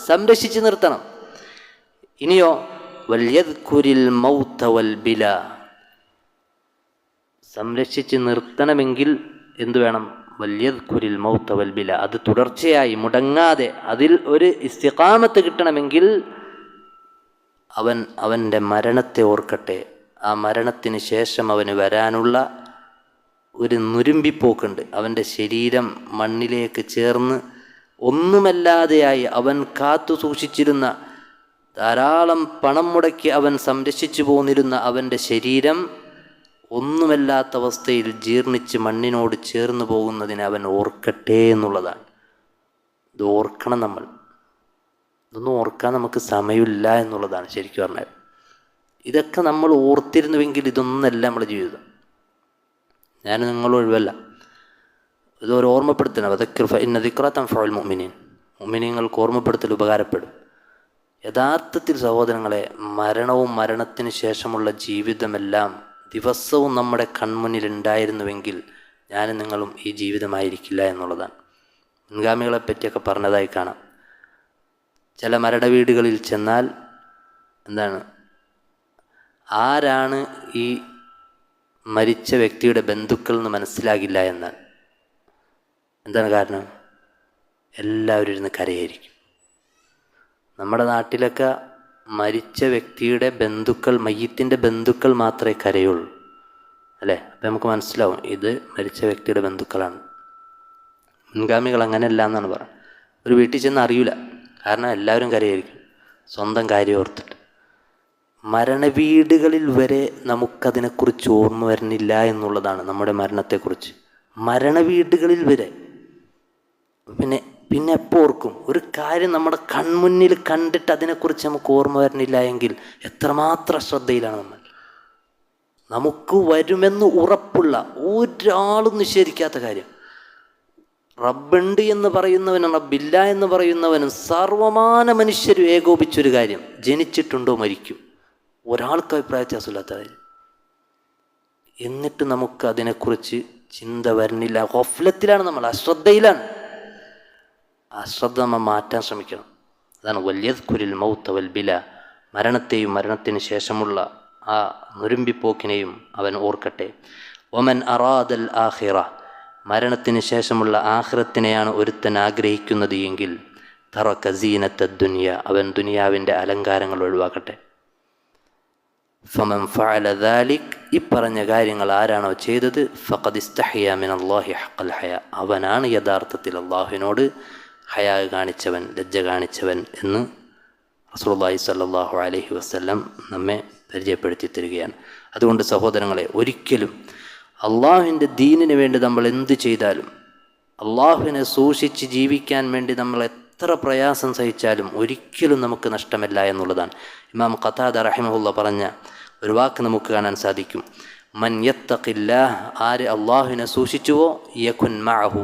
സംരക്ഷിച്ച് നിർത്തണം. ഇനിയോ വൽയദ്കുരിൽ മൗത വൽ ബിലാ, സംരക്ഷിച്ച് നിർത്തണമെങ്കിൽ എന്തു വേണം? വൽയദ്കുരിൽ മൗത വൽ ബിലാ, അത് തുടർച്ചയായി മുടങ്ങാതെ അതിൽ ഒരു ഇസ്തിഖാമത്ത് കിട്ടണമെങ്കിൽ അവൻ്റെ മരണത്തെ ഓർക്കട്ടെ. ആ മരണത്തിന് ശേഷം അവന് വരാനുള്ള ഒരു നുരുമ്പിപ്പോക്കുണ്ട്. അവൻ്റെ ശരീരം മണ്ണിലേക്ക് ചേർന്ന് ഒന്നുമല്ലാതെയായി അവൻ കാത്തു സൂക്ഷിച്ചിരുന്ന, ധാരാളം പണം മുടക്കി അവൻ സംരക്ഷിച്ചു പോന്നിരുന്ന അവൻ്റെ ശരീരം ഒന്നുമല്ലാത്ത അവസ്ഥയിൽ ജീർണിച്ച് മണ്ണിനോട് ചേർന്ന് പോകുന്നതിനെ അവൻ ഓർക്കട്ടെ എന്നുള്ളതാണ്. ഇത് ഓർക്കണം നമ്മൾ. ഇതൊന്നും ഓർക്കാൻ നമുക്ക് സമയമില്ല എന്നുള്ളതാണ് ശരിക്കും പറഞ്ഞാൽ. ഇതൊക്കെ നമ്മൾ ഓർത്തിരുന്നുവെങ്കിൽ ഇതൊന്നല്ല നമ്മുടെ ജീവിതം. ഞാൻ നിങ്ങൾ ഒഴിവല്ല, ഇതൊരു ഓർമ്മപ്പെടുത്തണം. വദക്കിർ ഫഇന്ന ദിക്റ തൻഫഉൽ മുഅ്മിനീൻ. മുഅ്മിനീങ്ങൾക്ക് ഓർമ്മപ്പെടുത്തൽ ഉപകാരപ്പെടും. യഥാർത്ഥത്തിൽ സഹോദരങ്ങളെ, മരണവും മരണത്തിന് ശേഷമുള്ള ജീവിതമെല്ലാം ദിവസവും നമ്മുടെ കൺമുന്നിൽ ഉണ്ടായിരുന്നുവെങ്കിൽ ഞാനും നിങ്ങളും ഈ ജീവിതമായിരിക്കില്ല എന്നുള്ളതാണ്. മുൻഗാമികളെ പറ്റിയൊക്കെ പറഞ്ഞതായി കാണാം. ചില മരണ വീടുകളിൽ ചെന്നാൽ എന്താണ്, ആരാണ് ഈ മരിച്ച വ്യക്തിയുടെ ബന്ധുക്കൾ എന്ന് മനസ്സിലാകില്ല എന്നാൽ. എന്താണ് കാരണം? എല്ലാവരും ഇരുന്ന് കരയായിരിക്കും. നമ്മുടെ നാട്ടിലൊക്കെ മരിച്ച വ്യക്തിയുടെ ബന്ധുക്കൾ, മയ്യത്തിൻ്റെ ബന്ധുക്കൾ മാത്രമേ കരയുള്ളൂ അല്ലേ? അപ്പം നമുക്ക് മനസ്സിലാവും ഇത് മരിച്ച വ്യക്തിയുടെ ബന്ധുക്കളാണ്. മുൻഗാമികൾ അങ്ങനെയല്ല എന്നാണ് പറയുന്നത്. ഒരു വീട്ടിൽ ചെന്ന് അറിയില്ല, കാരണം എല്ലാവരും കരയായിരിക്കും സ്വന്തം കാര്യം ഓർത്തിട്ട്. മരണവീടുകളിൽ വരെ നമുക്കതിനെക്കുറിച്ച് ഓർമ്മ വരുന്നില്ല എന്നുള്ളതാണ് നമ്മുടെ മരണത്തെക്കുറിച്ച്. മരണവീടുകളിൽ വരെ പിന്നെ എപ്പോൾ ഓർക്കും? ഒരു കാര്യം നമ്മുടെ കൺമുന്നിൽ കണ്ടിട്ട് അതിനെക്കുറിച്ച് നമുക്ക് ഓർമ്മ വരുന്നില്ല എങ്കിൽ എത്രമാത്രം ശ്രദ്ധയിലാണ് നമ്മൾ. നമുക്ക് വരുമെന്ന് ഉറപ്പുള്ള, ഒരാളും നിഷേധിക്കാത്ത കാര്യം, റബ്ബുണ്ട് എന്ന് പറയുന്നവനും റബ്ബില്ല എന്ന് പറയുന്നവനും സർവമാന മനുഷ്യരും ഏകോപിച്ചൊരു കാര്യം, ജനിച്ചിട്ടുണ്ടോ മരിക്കും. ഒരാൾക്ക് അഭിപ്രായ വ്യത്യാസമില്ലാത്ത കാര്യം. എന്നിട്ട് നമുക്ക് അതിനെക്കുറിച്ച് ചിന്ത വരുന്നില്ല. ഗഫ്ലത്തിലാണ് നമ്മൾ, അശ്രദ്ധയിലാണ്. അശ്രദ്ധ നമ്മൾ മാറ്റാൻ ശ്രമിക്കണം. അതാണ് വല്യദ്കുരിൽ മൗത വൽ ബില. മരണത്തെയും മരണത്തിന് ശേഷമുള്ള ആ നുരുമ്പിപ്പോക്കിനെയും അവൻ ഓർക്കട്ടെ. വമൻ അറാദൽ ആഖിറ. മരണത്തിന് ശേഷമുള്ള ആഖിറത്തിനെയാണ് ഒരുത്തൻ ആഗ്രഹിക്കുന്നത് എങ്കിൽ തറക സീനത്ത ദുനിയ. അവൻ ദുനിയാവിൻ്റെ അലങ്കാരങ്ങൾ ഒഴിവാക്കട്ടെ. ഫമൻ ഫഅല ദാലിക്. ഈ പറഞ്ഞ കാര്യങ്ങൾ ആരാണോ ചെയ്തത്, ഫഖദ് ഇസ്തഹയ മിനല്ലാഹി ഹഖൽ ഹയ. അവനാണ് യഥാർത്ഥത്തിൽ അള്ളാഹുവിനോട് ഹയാ കാണിച്ചവൻ, ലജ്ജ കാണിച്ചവൻ എന്ന് റസൂലുള്ളാഹി സ്വല്ലല്ലാഹു അലൈഹി വസല്ലം നമ്മെ പരിചയപ്പെടുത്തി തരികയാണ്. അതുകൊണ്ട് സഹോദരങ്ങളെ, ഒരിക്കലും അള്ളാഹുവിൻ്റെ ദീനിന് വേണ്ടി നമ്മൾ എന്ത് ചെയ്താലും, അള്ളാഹുവിനെ സൂക്ഷിച്ച് ജീവിക്കാൻ വേണ്ടി നമ്മൾ എത്ര പ്രയാസം സഹിച്ചാലും ഒരിക്കലും നമുക്ക് നഷ്ടമല്ല എന്നുള്ളതാണ്. ഇമാം ഖതാദ റഹിമഹുല്ലാ പറഞ്ഞ ഒരു വാക്ക് നമുക്ക് കാണാൻ സാധിക്കും. മൻ യത്തഖില്ലാഹ്. ആര് അള്ളാഹുവിനെ സൂക്ഷിച്ചുവോ, യകുൻ മഅഹു.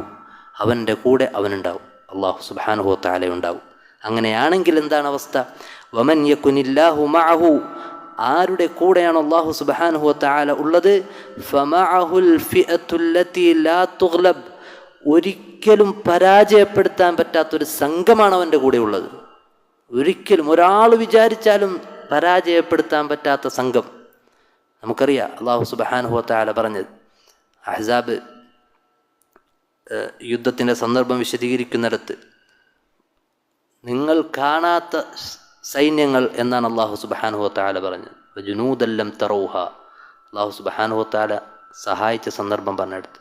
അവൻ്റെ കൂടെ അവനുണ്ടാവും, അള്ളാഹു സുബ്ഹാനഹു വ തആല ഉണ്ടാവും. അങ്ങനെയാണെങ്കിൽ എന്താണ് അവസ്ഥ? വമൻ യകുനില്ലാഹു മഅഹു. ആരുടെ കൂടെയാണ് അള്ളാഹു സുബ്ഹാനഹു വ തആല ഉള്ളത്? ഫമഅഹുൽ ഫിഅത്തുല്ലതി ലാ തുഗ്ലബ്. ഒരിക്കലും പരാജയപ്പെടുത്താൻ പറ്റാത്തൊരു സംഘമാണ് അവൻ്റെ കൂടെ ഉള്ളത്. ഒരിക്കലും ഒരാൾ വിചാരിച്ചാലും പരാജയപ്പെടുത്താൻ പറ്റാത്ത സംഘം. നമുക്കറിയാം അള്ളാഹു സുബ്ഹാനഹു വ തആല പറഞ്ഞത്, അഹ്സാബ് യുദ്ധത്തിൻ്റെ സന്ദർഭം വിശദീകരിക്കുന്നിടത്ത്, നിങ്ങൾ കാണാത്ത സൈന്യങ്ങൾ എന്നാണ് അള്ളാഹു സുബ്ഹാനഹു വ തആല പറഞ്ഞത്. ജുനൂദൻ ലം തറൗഹ. അള്ളാഹു സുബ്ഹാനഹു വ തആല സഹായിച്ച സന്ദർഭം പറഞ്ഞെടുത്ത്,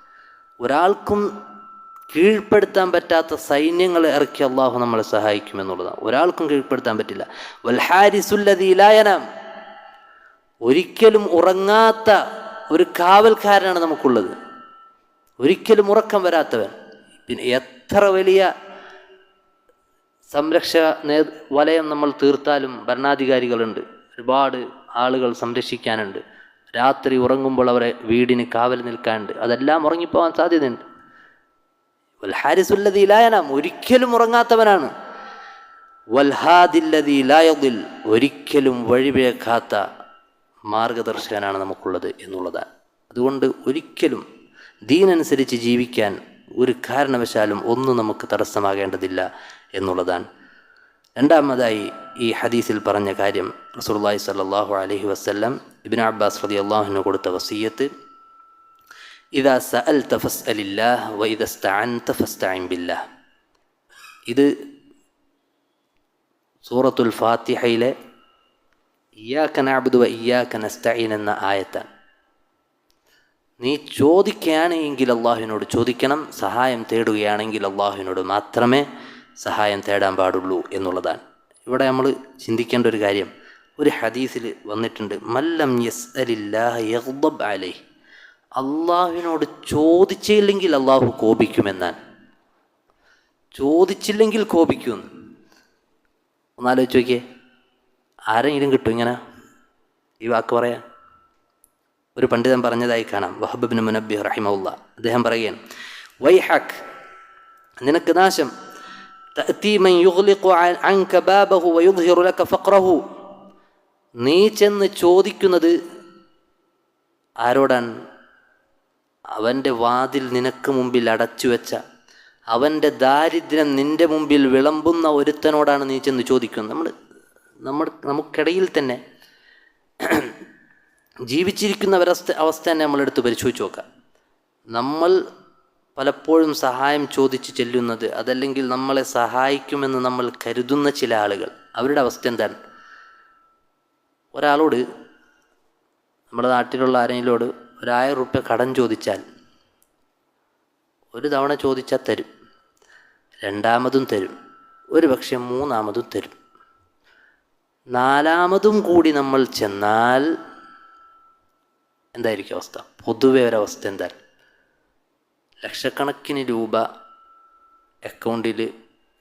ഒരാൾക്കും കീഴ്പ്പെടുത്താൻ പറ്റാത്ത സൈന്യങ്ങളെ ഇറക്കി അള്ളാഹു നമ്മളെ സഹായിക്കുമെന്നുള്ളതാണ്. ഒരാൾക്കും കീഴ്പ്പെടുത്താൻ പറ്റില്ല. വൽ ഹാരിസുല്ലദീ ലാ യനാം. ഒരിക്കലും ഉറങ്ങാത്ത ഒരു കാവൽക്കാരനാണ് നമുക്കുള്ളത്, ഒരിക്കലും ഉറക്കം വരാത്തവൻ. പിന്നെ എത്ര വലിയ സംരക്ഷക വലയം നമ്മൾ തീർത്താലും ഭരണാധികാരികളുണ്ട്, ഒരുപാട് ആളുകൾ സംരക്ഷിക്കാനുണ്ട്, രാത്രി ഉറങ്ങുമ്പോൾ അവരെ വീടിന് കാവൽ നിൽക്കാനുണ്ട്, അതെല്ലാം ഉറങ്ങിപ്പോവാൻ സാധ്യതയുണ്ട്. വൽ ഹാരിസുല്ലദീ ലാ യനാം. ഒരിക്കലും ഉറങ്ങാത്തവനാണ്. വൽ ഹാദില്ലദീ ലാ യദിൽ. ഒരിക്കലും വഴിപിഴക്കാത്ത മാർഗദർശകനാണ് നമുക്കുള്ളത് എന്നുള്ളതാണ്. അതുകൊണ്ട് ഒരിക്കലും ദീനനുസരിച്ച് ജീവിക്കാൻ ഒരു കാരണവശാലും ഒന്നും നമുക്ക് തടസ്സമാകേണ്ടതില്ല എന്നുള്ളതാണ്. രണ്ടാമതായി ഈ ഹദീസിൽ പറഞ്ഞ കാര്യം, റസൂലുള്ളാഹി സ്വല്ലല്ലാഹു അലൈഹി വസല്ലം ഇബ്നു അബ്ബാസ് റളിയല്ലാഹു അൻഹു കൊടുത്ത വസിയ്യത്ത്, ഇദാ സഅൽത ഫസ്അലില്ലാഹ് വ ഇദാ ഇസ്തഅൻത ഫസ്തഇൻ ബില്ലാഹ്. ഇത് സൂറത്തുൽ ഫാത്തിഹയിലെ ഇയ്യാക നഅ്ബുദു വ ഇയ്യാക നസ്തഈൻ എന്ന ആയത്താണ്. നീ ചോദിക്കുകയാണെങ്കിൽ അള്ളാഹുവിനോട് ചോദിക്കണം, സഹായം തേടുകയാണെങ്കിൽ അള്ളാഹുവിനോട് മാത്രമേ സഹായം തേടാൻ പാടുള്ളൂ എന്നുള്ളതാണ്. ഇവിടെ നമ്മൾ ചിന്തിക്കേണ്ട ഒരു കാര്യം, ഒരു ഹദീസിൽ വന്നിട്ടുണ്ട്, മല്ലം യസ്അലില്ലാഹ യഗ്ദബ് അലൈഹി, അള്ളാഹുവിനോട് ചോദിച്ചില്ലെങ്കിൽ അള്ളാഹു കോപിക്കുമെന്നാണ്. ചോദിച്ചില്ലെങ്കിൽ കോപിക്കുമെന്ന്. ഒന്നാലോചിച്ച് നോക്കിയേ, ആരെങ്കിലും കിട്ടും ഇങ്ങനെ ഈ വാക്ക് പറയാൻ? ഒരു പണ്ഡിതൻ പറഞ്ഞതായി കാണാം, വഹബ് ഇബ്നു മുനബ്ബിഹ് റഹിമഹുല്ലാഹ്. അദ്ദേഹം പറയുകയാണ്, വൈഹക്, നിനക്ക് നാശം, തഅതി മൻ യുഗ്ലിഖു അൻക ബാബഹു വയുദ്ഹിറു ലക ഫഖറഹു, നീ ചെന്ന് ചോദിക്കുന്നത് ആരോടാണ്? അവൻ്റെ വാതിൽ നിനക്ക് മുമ്പിൽ അടച്ചു വെച്ച, അവൻ്റെ ദാരിദ്ര്യം നിൻ്റെ മുമ്പിൽ വിളമ്പുന്ന ഒരുത്തനോടാണ് നീ ചെന്ന് ചോദിക്കുന്നത്. നമുക്കിടയിൽ തന്നെ ജീവിച്ചിരിക്കുന്ന അവസ്ഥ തന്നെ നമ്മളെടുത്ത് പരിശോധിച്ച് നോക്കാം. നമ്മൾ പലപ്പോഴും സഹായം ചോദിച്ച് ചെല്ലുന്നത്, അതല്ലെങ്കിൽ നമ്മളെ സഹായിക്കുമെന്ന് നമ്മൾ കരുതുന്ന ചില ആളുകൾ, അവരുടെ അവസ്ഥ എന്താണ്? ഒരാളോട്, നമ്മുടെ നാട്ടിലുള്ള ആരെങ്കിലോട് 1000 റുപ്യ കടം ചോദിച്ചാൽ, ഒരു തവണ ചോദിച്ചാൽ തരും, രണ്ടാമതും തരും, ഒരു പക്ഷേ മൂന്നാമതും തരും. നാലാമതും കൂടി നമ്മൾ ചെന്നാൽ എന്തായിരിക്കും അവസ്ഥ? പൊതുവെ ഒരവസ്ഥ എന്താണ്? ലക്ഷക്കണക്കിന് രൂപ അക്കൗണ്ടിൽ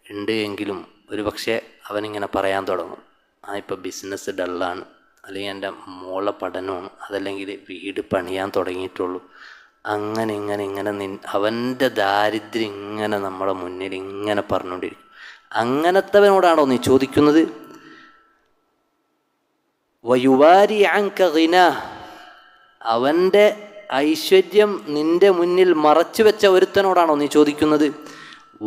ഉണ്ട് എങ്കിലും ഒരു പക്ഷേ അവനിങ്ങനെ പറയാൻ തുടങ്ങും, ഇപ്പോൾ ബിസിനസ് ഡള്ളാണ്, അല്ലെങ്കിൽ എൻ്റെ മോളെ പഠനമാണ്, അതല്ലെങ്കിൽ വീട് പണിയാൻ തുടങ്ങിയിട്ടുള്ളൂ, അങ്ങനെ ഇങ്ങനെ അവൻ്റെ ദാരിദ്ര്യം ഇങ്ങനെ നമ്മുടെ മുന്നിൽ ഇങ്ങനെ പറഞ്ഞുകൊണ്ടിരിക്കും. അങ്ങനത്തവനോടാണോ നീ ചോദിക്കുന്നത്? വയുവാരി അൻക ഗിനാഹ്, അവൻ്റെ ഐശ്വര്യം നിൻ്റെ മുന്നിൽ മറച്ചു വെച്ച ഒരുത്തനോടാണോ നീ ചോദിക്കുന്നത്?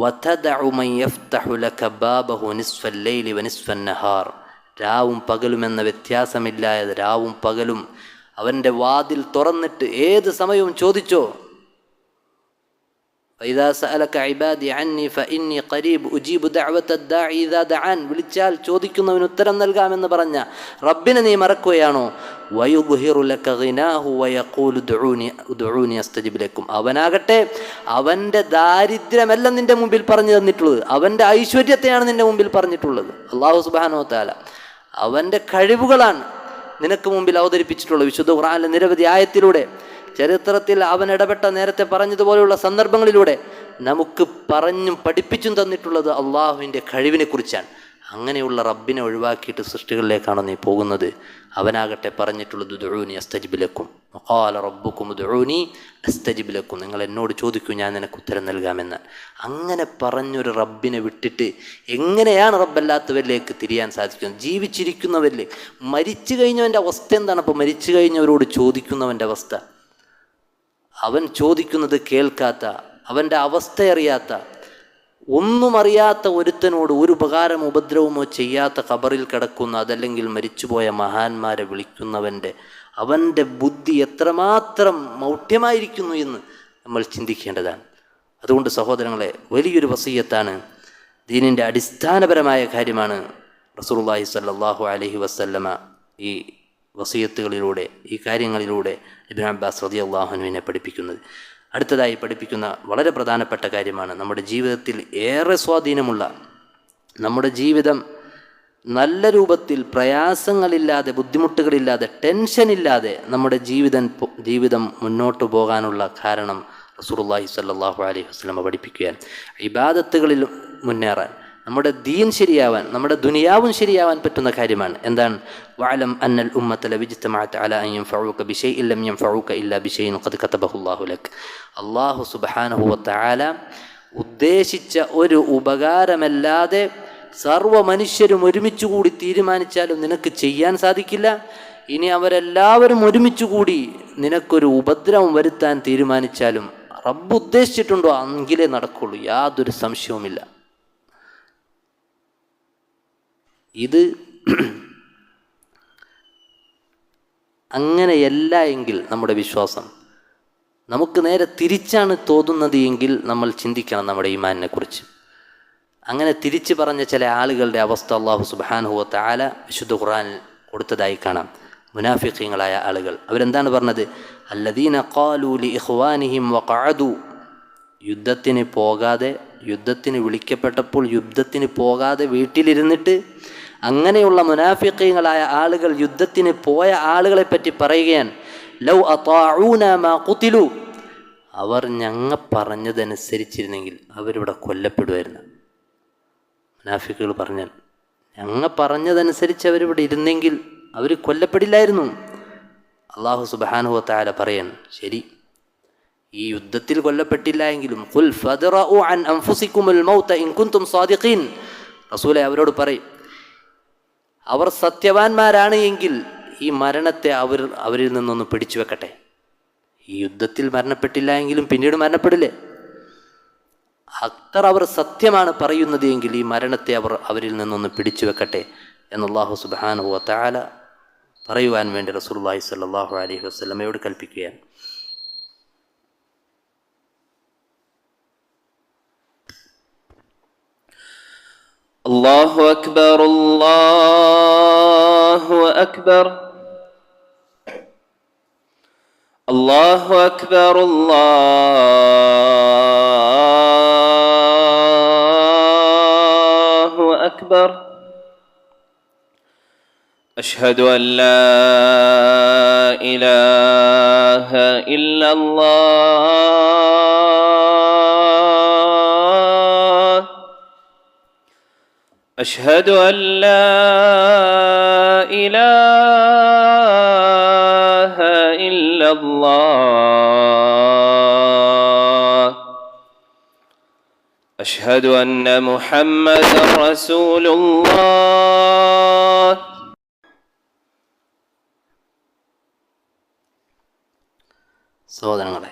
വതദഉ മൻ യഫ്തഹു ലക ബാബഹു നിസ്ഫൽ ലൈലി വനിസ്ഫൻ നഹാർ, രാവും പകലും എന്ന വ്യത്യാസമില്ലാതെ രാവും പകലും അവൻ്റെ വാതിൽ തുറന്നിട്ട് ഏത് സമയവും ചോദിച്ചോ. ഫഇദാ സഅലക ഇബാദി അന്നി ഫഇന്നി ഖരീബ് ഉജീബു ദഅവത ദാഇ ഇദാ ദഅൻ, വിളിച്ചാൽ ചോദിക്കുന്നവന് ഉത്തരം നൽകാമെന്ന് പറഞ്ഞ റബ്ബിനെ നീ മറക്കുകയാണോ? വയുദ്ഹിറു ലക ഗിനാഹു വയഖൂലു ദുഊനി അസ്തജിബ് ലക്കും, അവനാകട്ടെ അവൻ്റെ ദാരിദ്ര്യമല്ല നിൻ്റെ മുമ്പിൽ പറഞ്ഞു തന്നിട്ടുള്ളത്, അവൻ്റെ ഐശ്വര്യത്തെയാണ് നിൻ്റെ മുമ്പിൽ പറഞ്ഞിട്ടുള്ളത്. അല്ലാഹു സുബ്ഹാനഹു വ തആല അവൻ്റെ കഴിവുകളാണ് നിനക്ക് മുമ്പിൽ അവതരിപ്പിച്ചിട്ടുള്ളത്. വിശുദ്ധ ഖുർആനിലെ നിരവധി ആയത്തിലൂടെ, ചരിത്രത്തിൽ അവൻ ഇടപെട്ട നേരത്തെ പറഞ്ഞതുപോലെയുള്ള സന്ദർഭങ്ങളിലൂടെ നമുക്ക് പറഞ്ഞും പഠിപ്പിച്ചും തന്നിട്ടുള്ളത് അള്ളാഹുവിൻ്റെ കഴിവിനെ കുറിച്ചാണ്. അങ്ങനെയുള്ള റബ്ബിനെ ഒഴിവാക്കിയിട്ട് സൃഷ്ടികളിലേക്കാണോ നീ പോകുന്നത്? അവനാകട്ടെ പറഞ്ഞിട്ടുള്ളത് ദുഊനി അസ്തജിബ് ലക്കും, ഖാല റബ്ബുക്കും ദുഊനി അസ്തജിബ് ലക്കും, നിങ്ങൾ എന്നോട് ചോദിക്കൂ, ഞാൻ നിനക്ക് ഉത്തരം നൽകാമെന്ന്. അങ്ങനെ പറഞ്ഞൊരു റബ്ബിനെ വിട്ടിട്ട് എങ്ങനെയാണ് റബ്ബല്ലാത്തവരിലേക്ക് തിരിയാൻ സാധിക്കുന്നത്? ജീവിച്ചിരിക്കുന്നവരിൽ, മരിച്ചു കഴിഞ്ഞവൻ്റെ അവസ്ഥ എന്താണ്? അപ്പോൾ മരിച്ചു കഴിഞ്ഞവരോട് ചോദിക്കുന്നവൻ്റെ അവസ്ഥ, അവൻ ചോദിക്കുന്നത് കേൾക്കാത്ത, അവൻ്റെ അവസ്ഥ അറിയാത്ത, ഒന്നും അറിയാത്ത ഒരുത്തനോട് ഒരു ഉപകാരമോ ഉപദ്രവമോ ചെയ്യാത്ത ഖബറിൽ കിടക്കുന്ന, അതല്ലെങ്കിൽ മരിച്ചുപോയ മഹാന്മാരെ വിളിക്കുന്നവൻ്റെ അവൻ്റെ ബുദ്ധി എത്രമാത്രം മൗഢ്യമായിരിക്കുന്നു എന്ന് നമ്മൾ ചിന്തിക്കേണ്ടതാണ്. അതുകൊണ്ട് സഹോദരങ്ങളെ, വലിയൊരു വസിയ്യത്താണ്, ദീനിൻ്റെ അടിസ്ഥാനപരമായ കാര്യമാണ് റസൂലുള്ളാഹി സ്വല്ലല്ലാഹു അലൈഹി വസല്ലമ ഈ വസിയ്യത്തുകളിലൂടെ, ഈ കാര്യങ്ങളിലൂടെ ഇബ്നു അബ്ബാസ് റളിയല്ലാഹു അൻഹുവിനെ പഠിപ്പിക്കുന്നത്. അടുത്തതായി പഠിപ്പിക്കുന്ന വളരെ പ്രധാനപ്പെട്ട കാര്യമാണ്, നമ്മുടെ ജീവിതത്തിൽ ഏറെ സ്വാധീനമുള്ള, നമ്മുടെ ജീവിതം നല്ല രൂപത്തിൽ പ്രയാസങ്ങളില്ലാതെ, ബുദ്ധിമുട്ടുകളില്ലാതെ, ടെൻഷനില്ലാതെ നമ്മുടെ ജീവിതം മുന്നോട്ട് പോകാനുള്ള കാരണം റസൂലുള്ളാഹി സ്വല്ലല്ലാഹു അലൈഹി വസല്ലം പഠിപ്പിക്കുകയാണ്. ഇബാദത്തുകളിൽ മുന്നേറാൻ, നമ്മുടെ ദീൻ ശരിയാവാൻ, നമ്മുടെ ദുനിയാവും ശരിയാവാൻ പറ്റുന്ന കാര്യമാണ്. എന്താണ്? വഅലം അന്നൽ ഉമ്മത ലൗ ഇജ്തമഅത് അലാ അൻ യൻഫഉക ബിശൈഇൻ ലം യൻഫഉക ഇല്ലാ ബിശൈഇൻ ഖദ് കതബഹു അല്ലാഹു ലക്. അല്ലാഹു സുബ്ഹാനഹു വ തആല ഉദ്ദേശിച്ച ഒരു ഉപകാരമല്ലാതെ സർവ്വ മനുഷ്യരും ഒരുമിച്ച് കൂടി തീരുമാനിച്ചാലും നിനക്ക് ചെയ്യാൻ സാധിക്കില്ല. ഇനി അവരെല്ലാവരും ഒരുമിച്ച് കൂടി നിനക്കൊരു ഉപദ്രവം വരുത്താൻ തീരുമാനിച്ചാലും റബ്ബ് ഉദ്ദേശിച്ചിട്ടുണ്ടോ എങ്കിലേ നടക്കുള്ളൂ, യാതൊരു സംശയവുമില്ല. ഇത് അങ്ങനെയല്ല എങ്കിൽ നമ്മുടെ വിശ്വാസം നമുക്ക് നേരെ തിരിച്ചാണ് തോന്നുന്നത് എങ്കിൽ നമ്മൾ ചിന്തിക്കണം നമ്മുടെ ഈമാനിനെ കുറിച്ച്. അങ്ങനെ തിരിച്ചു പറഞ്ഞ ചില ആളുകളുടെ അവസ്ഥ അല്ലാഹു സുബ്ഹാനഹു വ തആല വിശുദ്ധ ഖുർആനിൽ കൊടുത്തതായി കാണാം. മുനാഫിഖീങ്ങളായ ആളുകൾ അവരെന്താണ് പറഞ്ഞത്? അല്ലദീന ഖാലൂ ലി ഇഖ്വാനിഹിം വഖഅദു, യുദ്ധത്തിന് പോകാതെ യുദ്ധത്തിന് വിളിക്കപ്പെട്ടപ്പോൾ യുദ്ധത്തിന് പോകാതെ വീട്ടിലിരുന്നിട്ട് അങ്ങനെയുള്ള മുനാഫിഖീങ്ങളായ ആളുകൾ യുദ്ധത്തിന് പോയ ആളുകളെപ്പറ്റി പറയുകയാണ്, ലൗ അതാഊന മാ ഖുതിലു, അവർ ഞങ്ങ പറഞ്ഞതനുസരിച്ചിരുന്നെങ്കിൽ അവരിവിടെ കൊല്ലപ്പെടുമായിരുന്നു. മുനാഫിക്കുകൾ പറഞ്ഞാൽ ഞങ്ങ പറഞ്ഞതനുസരിച്ച് അവരിവിടെ ഇരുന്നെങ്കിൽ അവർ കൊല്ലപ്പെടില്ലായിരുന്നു. അള്ളാഹു സുബ്ഹാനഹു വ തആല പറയാൻ, ശരി, ഈ യുദ്ധത്തിൽ കൊല്ലപ്പെട്ടില്ല എങ്കിലും ഖുൽ ഫദ്റഉ അൻ അൻഫുസികുമുൽ മൗത ഇൻ കുൻതും സാദിഖീൻ, റസൂലേ അവരോട് പറയും, അവർ സത്യവാന്മാരാണ് എങ്കിൽ ഈ മരണത്തെ അവരിൽ നിന്നൊന്ന് പിടിച്ചു വെക്കട്ടെ. ഈ യുദ്ധത്തിൽ മരണപ്പെട്ടില്ല എങ്കിലും പിന്നീട് മരണപ്പെടില്ലേ? അത്ര അവർ സത്യമാണ് പറയുന്നത് എങ്കിൽ ഈ മരണത്തെ അവരിൽ നിന്നൊന്ന് പിടിച്ചു വെക്കട്ടെ എന്ന് അല്ലാഹു സുബ്ഹാനഹു വ തആല പറയുവാൻ വേണ്ടി റസൂലുള്ളാഹി സ്വല്ലല്ലാഹു അലൈഹി വസല്ലമയോട് കൽപ്പിക്കുകയാണ്. അല്ലാഹു അക്ബർ അല്ലാഹു അക്ബർ അല്ലാഹു അക്ബർ അല്ലാഹു അക്ബർ അഷ്ഹദു അൻ ലാ ഇലാഹ ഇല്ലല്ലാഹ് അഷ്ഹദു അൻ ലാ ഇലാഹ ഇല്ലല്ലാഹ് അഷ്ഹദു അന്ന മുഹമ്മദൻ റസൂലുള്ളാഹ്. സഹോദരങ്ങളെ,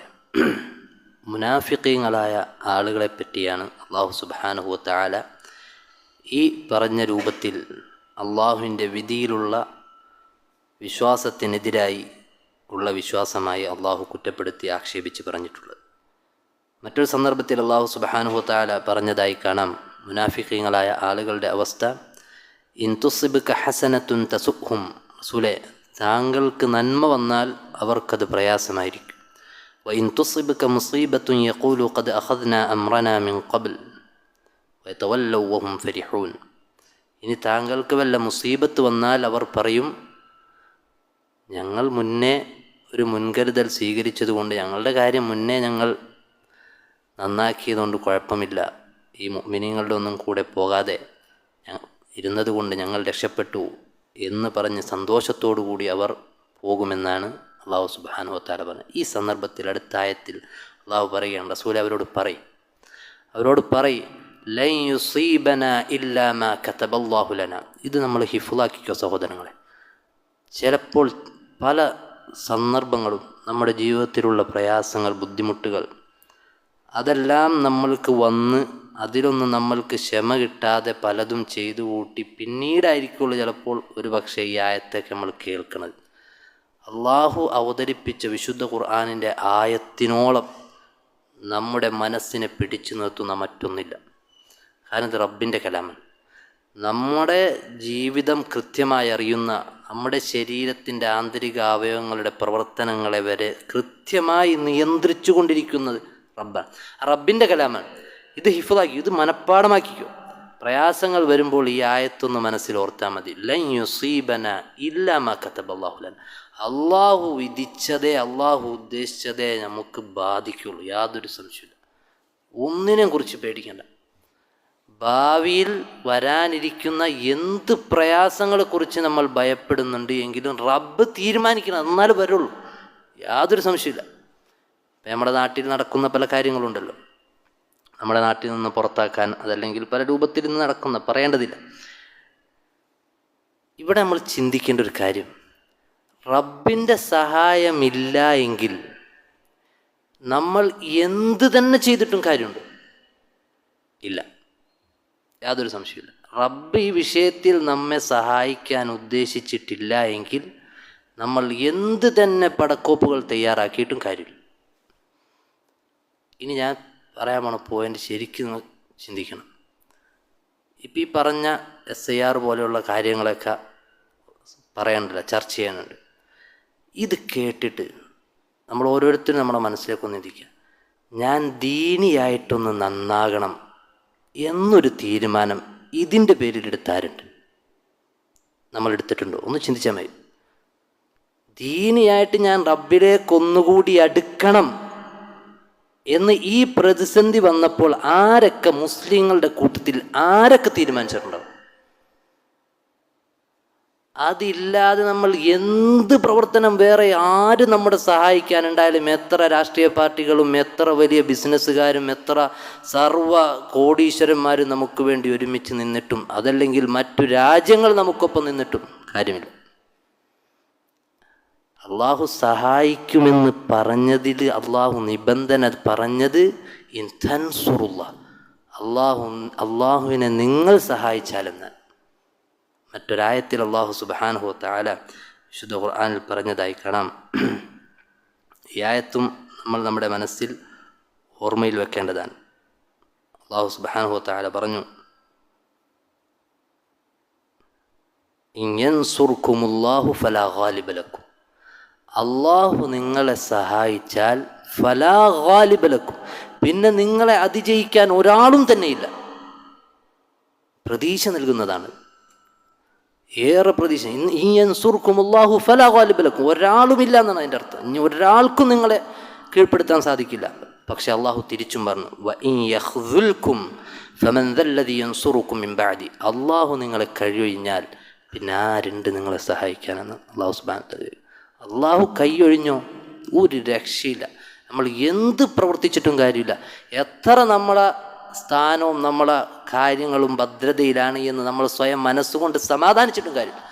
മുനാഫിഖീങ്ങളായ ആളുകളെ പറ്റിയാണ് അല്ലാഹു സുബ്ഹാനഹു വ തആല ഈ പറഞ്ഞ രൂപത്തിൽ അള്ളാഹുവിൻ്റെ വിധിയിലുള്ള വിശ്വാസത്തിനെതിരായി ഉള്ള വിശ്വാസമായി അള്ളാഹു കുറ്റപ്പെടുത്തി ആക്ഷേപിച്ച് പറഞ്ഞിട്ടുള്ളത്. മറ്റൊരു സന്ദർഭത്തിൽ അള്ളാഹു സുബ്ഹാനഹു വ തആല പറഞ്ഞതായി കാണാം, മുനാഫിഖീങ്ങളായ ആളുകളുടെ അവസ്ഥ, ഇൻ തുസിബ്ക ഹസനത്തുൻ തസുഖും, റസൂലേ താങ്കൾക്ക് നന്മ വന്നാൽ അവർക്കത് പ്രയാസമായിരിക്കും. വ ഇൻ തുസിബ്ക മുസീബത്തുൻ യഖൂലു ഖദ് അഖദ്നാ അംറനാ മിൻ ഖബ്ൽ വയതവല്ലൗ വഹും ഫരിഹൂൻ, ഇനി താങ്കൾക്ക് വല്ല മുസീബത്ത് വന്നാൽ അവർ പറയും, ഞങ്ങൾ മുന്നേ ഒരു മുൻകരുതൽ സ്വീകരിച്ചതുകൊണ്ട്, ഞങ്ങളുടെ കാര്യം മുന്നേ ഞങ്ങൾ നന്നാക്കിയതുകൊണ്ട് കുഴപ്പമില്ല, ഈ മുഅ്മിനീങ്ങളുടെ ഒന്നും കൂടെ പോകാതെ ഇരുന്നത് കൊണ്ട് ഞങ്ങൾ രക്ഷപ്പെട്ടു എന്ന് പറഞ്ഞ് സന്തോഷത്തോടു കൂടി അവർ പോകുമെന്നാണ് അല്ലാഹു സുബ്ഹാനഹു വ തആല പറഞ്ഞത്. ഈ സന്ദർഭത്തിൽ അടുത്ത ആയത്തിൽ അല്ലാഹു പറയുകയാണ്, റസൂൽ അവരോട് പറയും ലൻ യുസീബനാ ഇല്ലാ മാ കതബല്ലാഹു ലനാ. ഇത് നമ്മൾ ഹിഫ്ളാക്കിക്കോ സഹോദരങ്ങളെ. ചിലപ്പോൾ പല സന്ദർഭങ്ങളും നമ്മുടെ ജീവിതത്തിലുള്ള പ്രയാസങ്ങൾ, ബുദ്ധിമുട്ടുകൾ, അതെല്ലാം നമ്മൾക്ക് വന്ന് അതിലൊന്നും നമ്മൾക്ക് ക്ഷമ കിട്ടാതെ പലതും ചെയ്തു കൂട്ടി പിന്നീടായിരിക്കുള്ളൂ ചിലപ്പോൾ ഒരു പക്ഷേ ഈ ആയത്തൊക്കെ നമ്മൾ കേൾക്കുന്നത്. അള്ളാഹു അവതരിപ്പിച്ച വിശുദ്ധ ഖുർആനിൻ്റെ ആയത്തിനോളം നമ്മുടെ മനസ്സിനെ പിടിച്ചു നിർത്തുന്ന മറ്റൊന്നില്ല. കാരണം ഇത് റബ്ബിൻ്റെ കലാമാണ്. നമ്മുടെ ജീവിതം കൃത്യമായി അറിയുന്ന, നമ്മുടെ ശരീരത്തിൻ്റെ ആന്തരിക അവയവങ്ങളുടെ പ്രവർത്തനങ്ങളെ വരെ കൃത്യമായി നിയന്ത്രിച്ചു കൊണ്ടിരിക്കുന്നത് റബ്ബാണ്. റബ്ബിൻ്റെ കലാമാണ്. ഇത് ഹിഫ്ളാക്കി, ഇത് മനഃപ്പാടമാക്കിക്കോ. പ്രയാസങ്ങൾ വരുമ്പോൾ ഈ ആയത്തൊന്ന് മനസ്സിൽ ഓർത്താൽ മതി. ലൻ യുസീബന ഇല്ലാ മാ കതബല്ലാഹു ലനാ. അള്ളാഹു വിധിച്ചതേ, അള്ളാഹു ഉദ്ദേശിച്ചതേ നമുക്ക് ബാധിക്കുള്ളൂ, യാതൊരു സംശയമില്ല. ഒന്നിനെ കുറിച്ച് പേടിക്കേണ്ട. ഭാവിയിൽ വരാനിരിക്കുന്ന എന്ത് പ്രയാസങ്ങളെക്കുറിച്ച് നമ്മൾ ഭയപ്പെടുന്നുണ്ട് എങ്കിലും റബ്ബ് തീരുമാനിക്കണം, എന്നാലും വരുള്ളൂ, യാതൊരു സംശയമില്ല. ഇപ്പം നമ്മുടെ നാട്ടിൽ നടക്കുന്ന പല കാര്യങ്ങളുണ്ടല്ലോ, നമ്മുടെ നാട്ടിൽ നിന്ന് പുറത്താക്കാൻ, അതല്ലെങ്കിൽ പല രൂപത്തിൽ നിന്ന് നടക്കുന്ന, പറയേണ്ടതില്ല. ഇവിടെ നമ്മൾ ചിന്തിക്കേണ്ട ഒരു കാര്യം, റബ്ബിൻ്റെ സഹായമില്ല എങ്കിൽ നമ്മൾ എന്ത് തന്നെ ചെയ്തിട്ടും കാര്യമുണ്ടോ? ഇല്ല, യാതൊരു സംശയമില്ല. റബ്ബ് ഈ വിഷയത്തിൽ നമ്മെ സഹായിക്കാൻ ഉദ്ദേശിച്ചിട്ടില്ല എങ്കിൽ നമ്മൾ എന്ത് തന്നെ പടക്കോപ്പുകൾ തയ്യാറാക്കിയിട്ടും കാര്യമില്ല. ഇനി ഞാൻ പറയാൻ പോണ പോയിൻ്റ് ശരിക്കും ചിന്തിക്കണം. ഇപ്പം ഈ പറഞ്ഞ SIR പോലെയുള്ള കാര്യങ്ങളൊക്കെ പറയാനുണ്ടല്ലോ, ചർച്ച ചെയ്യാനുണ്ട്. ഇത് കേട്ടിട്ട് നമ്മൾ ഓരോരുത്തരും നമ്മുടെ മനസ്സിലേക്കൊന്ന് ഇരിക്കുക, ഞാൻ ദീനിയായിട്ടൊന്ന് നന്നാകണം എന്നൊരു തീരുമാനം ഇതിൻ്റെ പേരിൽ എടുത്താരുണ്ട്? നമ്മൾ എടുത്തിട്ടുണ്ടോ? ഒന്ന് ചിന്തിച്ചാൽ മതി. ദീനിയായിട്ട് ഞാൻ റബ്ബിലേക്ക് ഒന്നുകൂടി അടുക്കണം എന്ന് ഈ പ്രതിസന്ധി വന്നപ്പോൾ ആരൊക്കെ മുസ്ലിങ്ങളുടെ കൂട്ടത്തിൽ ആരൊക്കെ തീരുമാനിച്ചിട്ടുണ്ടാവും? അതില്ലാതെ നമ്മൾ എന്ത് പ്രവർത്തനം വേറെ ആര് നമ്മുടെ സഹായിക്കാനുണ്ടായാലും, എത്ര രാഷ്ട്രീയ പാർട്ടികളും എത്ര വലിയ ബിസിനസ്സുകാരും എത്ര സർവ്വ കോടീശ്വരന്മാരും നമുക്ക് വേണ്ടി ഒരുമിച്ച് നിന്നിട്ടും, അതല്ലെങ്കിൽ മറ്റു രാജ്യങ്ങൾ നമുക്കൊപ്പം നിന്നിട്ടും കാര്യമില്ല. അള്ളാഹു സഹായിക്കുമെന്ന് പറഞ്ഞതിൽ അള്ളാഹു നിബന്ധന പറഞ്ഞത് ഇൻ തൻസുറുള്ള, അള്ളാഹുവിനെ നിങ്ങൾ സഹായിച്ചാലെന്ന്. മറ്റൊരായത്തിൽ അള്ളാഹു സുബ്ഹാനഹു വ തആല വിശുദ്ധ ഖുർആനിൽ പറഞ്ഞതായി കാണാം. ഈ ആയത്തും നമ്മൾ നമ്മുടെ മനസ്സിൽ ഓർമ്മയിൽ വെക്കേണ്ടതാണ്. അള്ളാഹു സുബ്ഹാനഹു വ തആല പറഞ്ഞു, ഇൻ യൻസുർകുമുല്ലാഹു ഫലാ ഗാലിബ ലക്കും, അള്ളാഹു നിങ്ങളെ സഹായിച്ചാൽ ഫലാ ഗാലിബ ലക്കും, പിന്നെ നിങ്ങളെ അതിജയിക്കാൻ ഒരാളും തന്നെയില്ല. പ്രതീക്ഷ നൽകുന്നതാണ്, ഏറെ പ്രതീക്ഷ. ഇൻ യൻസുർകുമുല്ലാഹു ഫലാ ഗാലിബ ലക്കും, ഒരാളുമില്ല എന്നാണ് അതിൻ്റെ അർത്ഥം. ഇനി ഒരാൾക്കും നിങ്ങളെ കീഴ്പ്പെടുത്താൻ സാധിക്കില്ല. പക്ഷെ അള്ളാഹു തിരിച്ചും പറഞ്ഞു, വ ഇൻ യഖ്ദുൽകും ഫമൻ ദല്ലദി യൻസുറുകും മിൻ ബഅദി, അള്ളാഹു നിങ്ങളെ കഴിയൊഴിഞ്ഞാൽ പിന്നെ ആരുണ്ട് നിങ്ങളെ സഹായിക്കാനെന്ന് അള്ളാഹു സുബ്ഹാനഹു വ തആല. അള്ളാഹു കൈയൊഴിഞ്ഞോ ഒരു രക്ഷയില്ല. നമ്മൾ എന്ത് പ്രവർത്തിച്ചിട്ടും കാര്യമില്ല. എത്ര നമ്മളെ സ്ഥാനവും നമ്മളെ കാര്യങ്ങളും ഭദ്രതയിലാണ് എന്ന് നമ്മൾ സ്വയം മനസ്സുകൊണ്ട് സമാധാനിച്ചിട്ടും കാര്യമില്ല.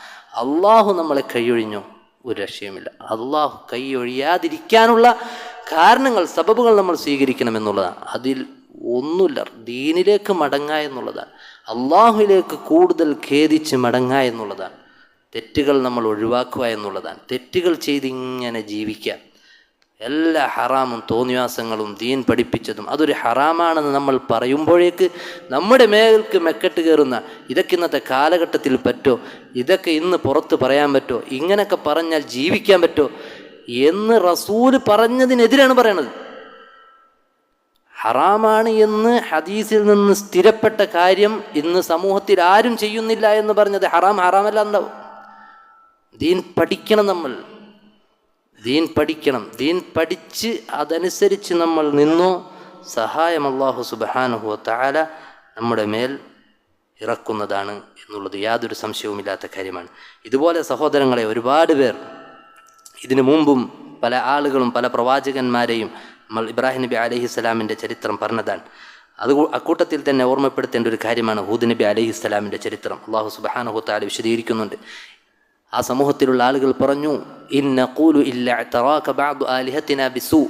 അള്ളാഹു നമ്മളെ കൈയൊഴിഞ്ഞോ ഒരു രക്ഷയുമില്ല. അള്ളാഹു കൈയൊഴിയാതിരിക്കാനുള്ള കാരണങ്ങൾ, സബബുകൾ നമ്മൾ സ്വീകരിക്കണമെന്നുള്ളതാണ്. അതിൽ ഒന്നുമില്ല. ദീനിലേക്ക് മടങ്ങുക എന്നുള്ളതാണ്, അള്ളാഹുവിലേക്ക് കൂടുതൽ ഖേദിച്ച് മടങ്ങുക എന്നുള്ളതാണ്, തെറ്റുകൾ നമ്മൾ ഒഴിവാക്കുക എന്നുള്ളതാണ്, തെറ്റുകൾ ചെയ്തിങ്ങനെ ജീവിക്കുക. എല്ലാ ഹറാമും തോന്നിവാസങ്ങളും ദീൻ പഠിപ്പിച്ചതും അതൊരു ഹറാമാണെന്ന് നമ്മൾ പറയുമ്പോഴേക്ക് നമ്മുടെ മേൽക്ക് മെക്കെട്ട് കയറുന്ന, ഇതൊക്കെ ഇന്നത്തെ കാലഘട്ടത്തിൽ പറ്റോ, ഇതൊക്കെ ഇന്ന് പുറത്ത് പറയാൻ പറ്റോ, ഇങ്ങനെയൊക്കെ പറഞ്ഞാൽ ജീവിക്കാൻ പറ്റോ എന്ന് റസൂല് പറഞ്ഞതിനെതിരാണ് പറയണത്. ഹറാമാണ് എന്ന് ഹദീസിൽ നിന്ന് സ്ഥിരപ്പെട്ട കാര്യം ഇന്ന് സമൂഹത്തിൽ ആരും ചെയ്യുന്നില്ല എന്ന് പറഞ്ഞത് ഹറാമല്ല എന്താവും? ദീൻ പഠിക്കണം, നമ്മൾ ദീൻ പഠിക്കണം. ദീൻ പഠിച്ച് അതനുസരിച്ച് നമ്മൾ നിന്നോ സഹായം അല്ലാഹു സുബ്ഹാനഹു വ തആല നമ്മുടെ മേൽ ഇറക്കുന്നതാണ് എന്നുള്ളത് യാതൊരു സംശയവുമില്ലാത്ത കാര്യമാണ്. ഇതുപോലെ സഹോദരങ്ങളെ, ഒരുപാട് പേർ ഇതിനു മുമ്പും പല ആളുകളും പല പ്രവാചകന്മാരെയും നമ്മൾ ഇബ്രാഹിം നബി അലൈഹിസ്സലാമിൻ്റെ ചരിത്രം പറഞ്ഞതാണ്. അക്കൂട്ടത്തിൽ തന്നെ ഓർമ്മപ്പെടുത്തേണ്ട ഒരു കാര്യമാണ് ഹൂദ് നബി അലൈഹിസ്സലാമിൻ്റെ ചരിത്രം. അല്ലാഹു സുബ്ഹാനഹു വ തആല വിശദീകരിക്കുന്നുണ്ട്. ആ സമൂഹത്തിലുള്ള ആളുകൾ പറഞ്ഞു, ഇൻ നഖൂലു ഇല്ലാ തറാക ബഅദു ആലിഹത്തിനാ ബിസൂ,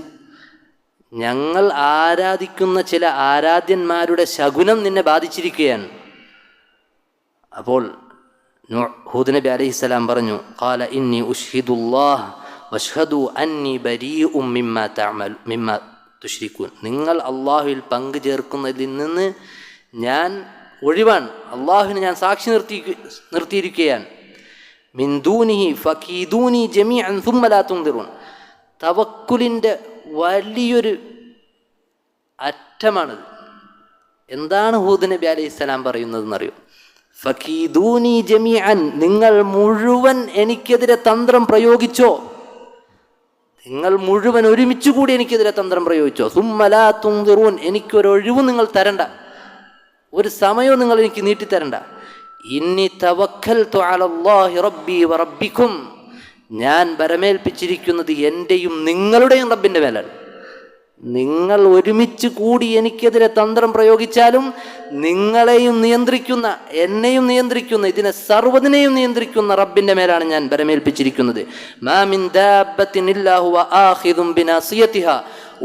ഞങ്ങൾ ആരാധിക്കുന്ന ചില ആരാധ്യന്മാരുടെ ശകുനം നിന്നെ ബാധിച്ചിരിക്കുകയാണ്. അപ്പോൾ ഹൂദ് നബി അലൈഹിസ്സലാം പറഞ്ഞു, ഖാല ഇന്നി ഉശ്ഹിദുല്ലാഹ വഷ്ഹദു അന്നി ബരീഉം മിമ്മാ തുശ്രികൂൻ, നിങ്ങൾ അള്ളാഹുവിൽ പങ്കു ചേർക്കുന്നതിൽ നിന്ന് ഞാൻ ഒഴിവാണ്, അള്ളാഹുവിനെ ഞാൻ സാക്ഷി നിർത്തിയിരിക്കുകയാണ്. മിൻ ദൂനിഹി ഫകീദൂനി ജമീഅൻ സുമ്മ ലാ തുൻദിറൂൻ, തവക്കുലിൻ്റെ വലിയൊരു അറ്റമാണിത്. എന്താണ് ഹൂദ് നബി അലൈഹിസ്സലാം പറയുന്നതെന്നറിയോ? ഫകീദൂനി ജമീഅൻ, നിങ്ങൾ മുഴുവൻ എനിക്കെതിരെ തന്ത്രം പ്രയോഗിച്ചോ, നിങ്ങൾ മുഴുവൻ ഒരുമിച്ച് കൂടി എനിക്കെതിരെ തന്ത്രം പ്രയോഗിച്ചോ. സുമ്മ ലാ തുൻദിറൂൻ, എനിക്കൊരൊഴിവും നിങ്ങൾ തരണ്ട, ഒരു സമയവും നിങ്ങൾ എനിക്ക് നീട്ടിത്തരണ്ട. ഇന്നി തവക്കൽതു അലല്ലാഹി റബ്ബി വ റബ്ബിക്കും, ഞാൻ ബരമേൽപ്പിച്ചിരിക്കുന്നത് എൻ്റെയും നിങ്ങളുടെയും റബ്ബിൻ്റെ മേലാണ്. നിങ്ങൾ ഒരുമിച്ച് കൂടി എനിക്കെതിരെ തന്ത്രം പ്രയോഗിച്ചാലും നിങ്ങളെയും നിയന്ത്രിക്കുന്ന, എന്നെയും നിയന്ത്രിക്കുന്ന, ഇതിനെ സർവ്വതിനെയും നിയന്ത്രിക്കുന്ന റബ്ബിൻ്റെ മേലാണ് ഞാൻ ബരമേൽപ്പിച്ചിരിക്കുന്നത്. മാ മിൻ ദാബത്തിൻ ഇല്ലാ ഹുവ ആഖിദുൻ ബിനാസിയതിഹാ,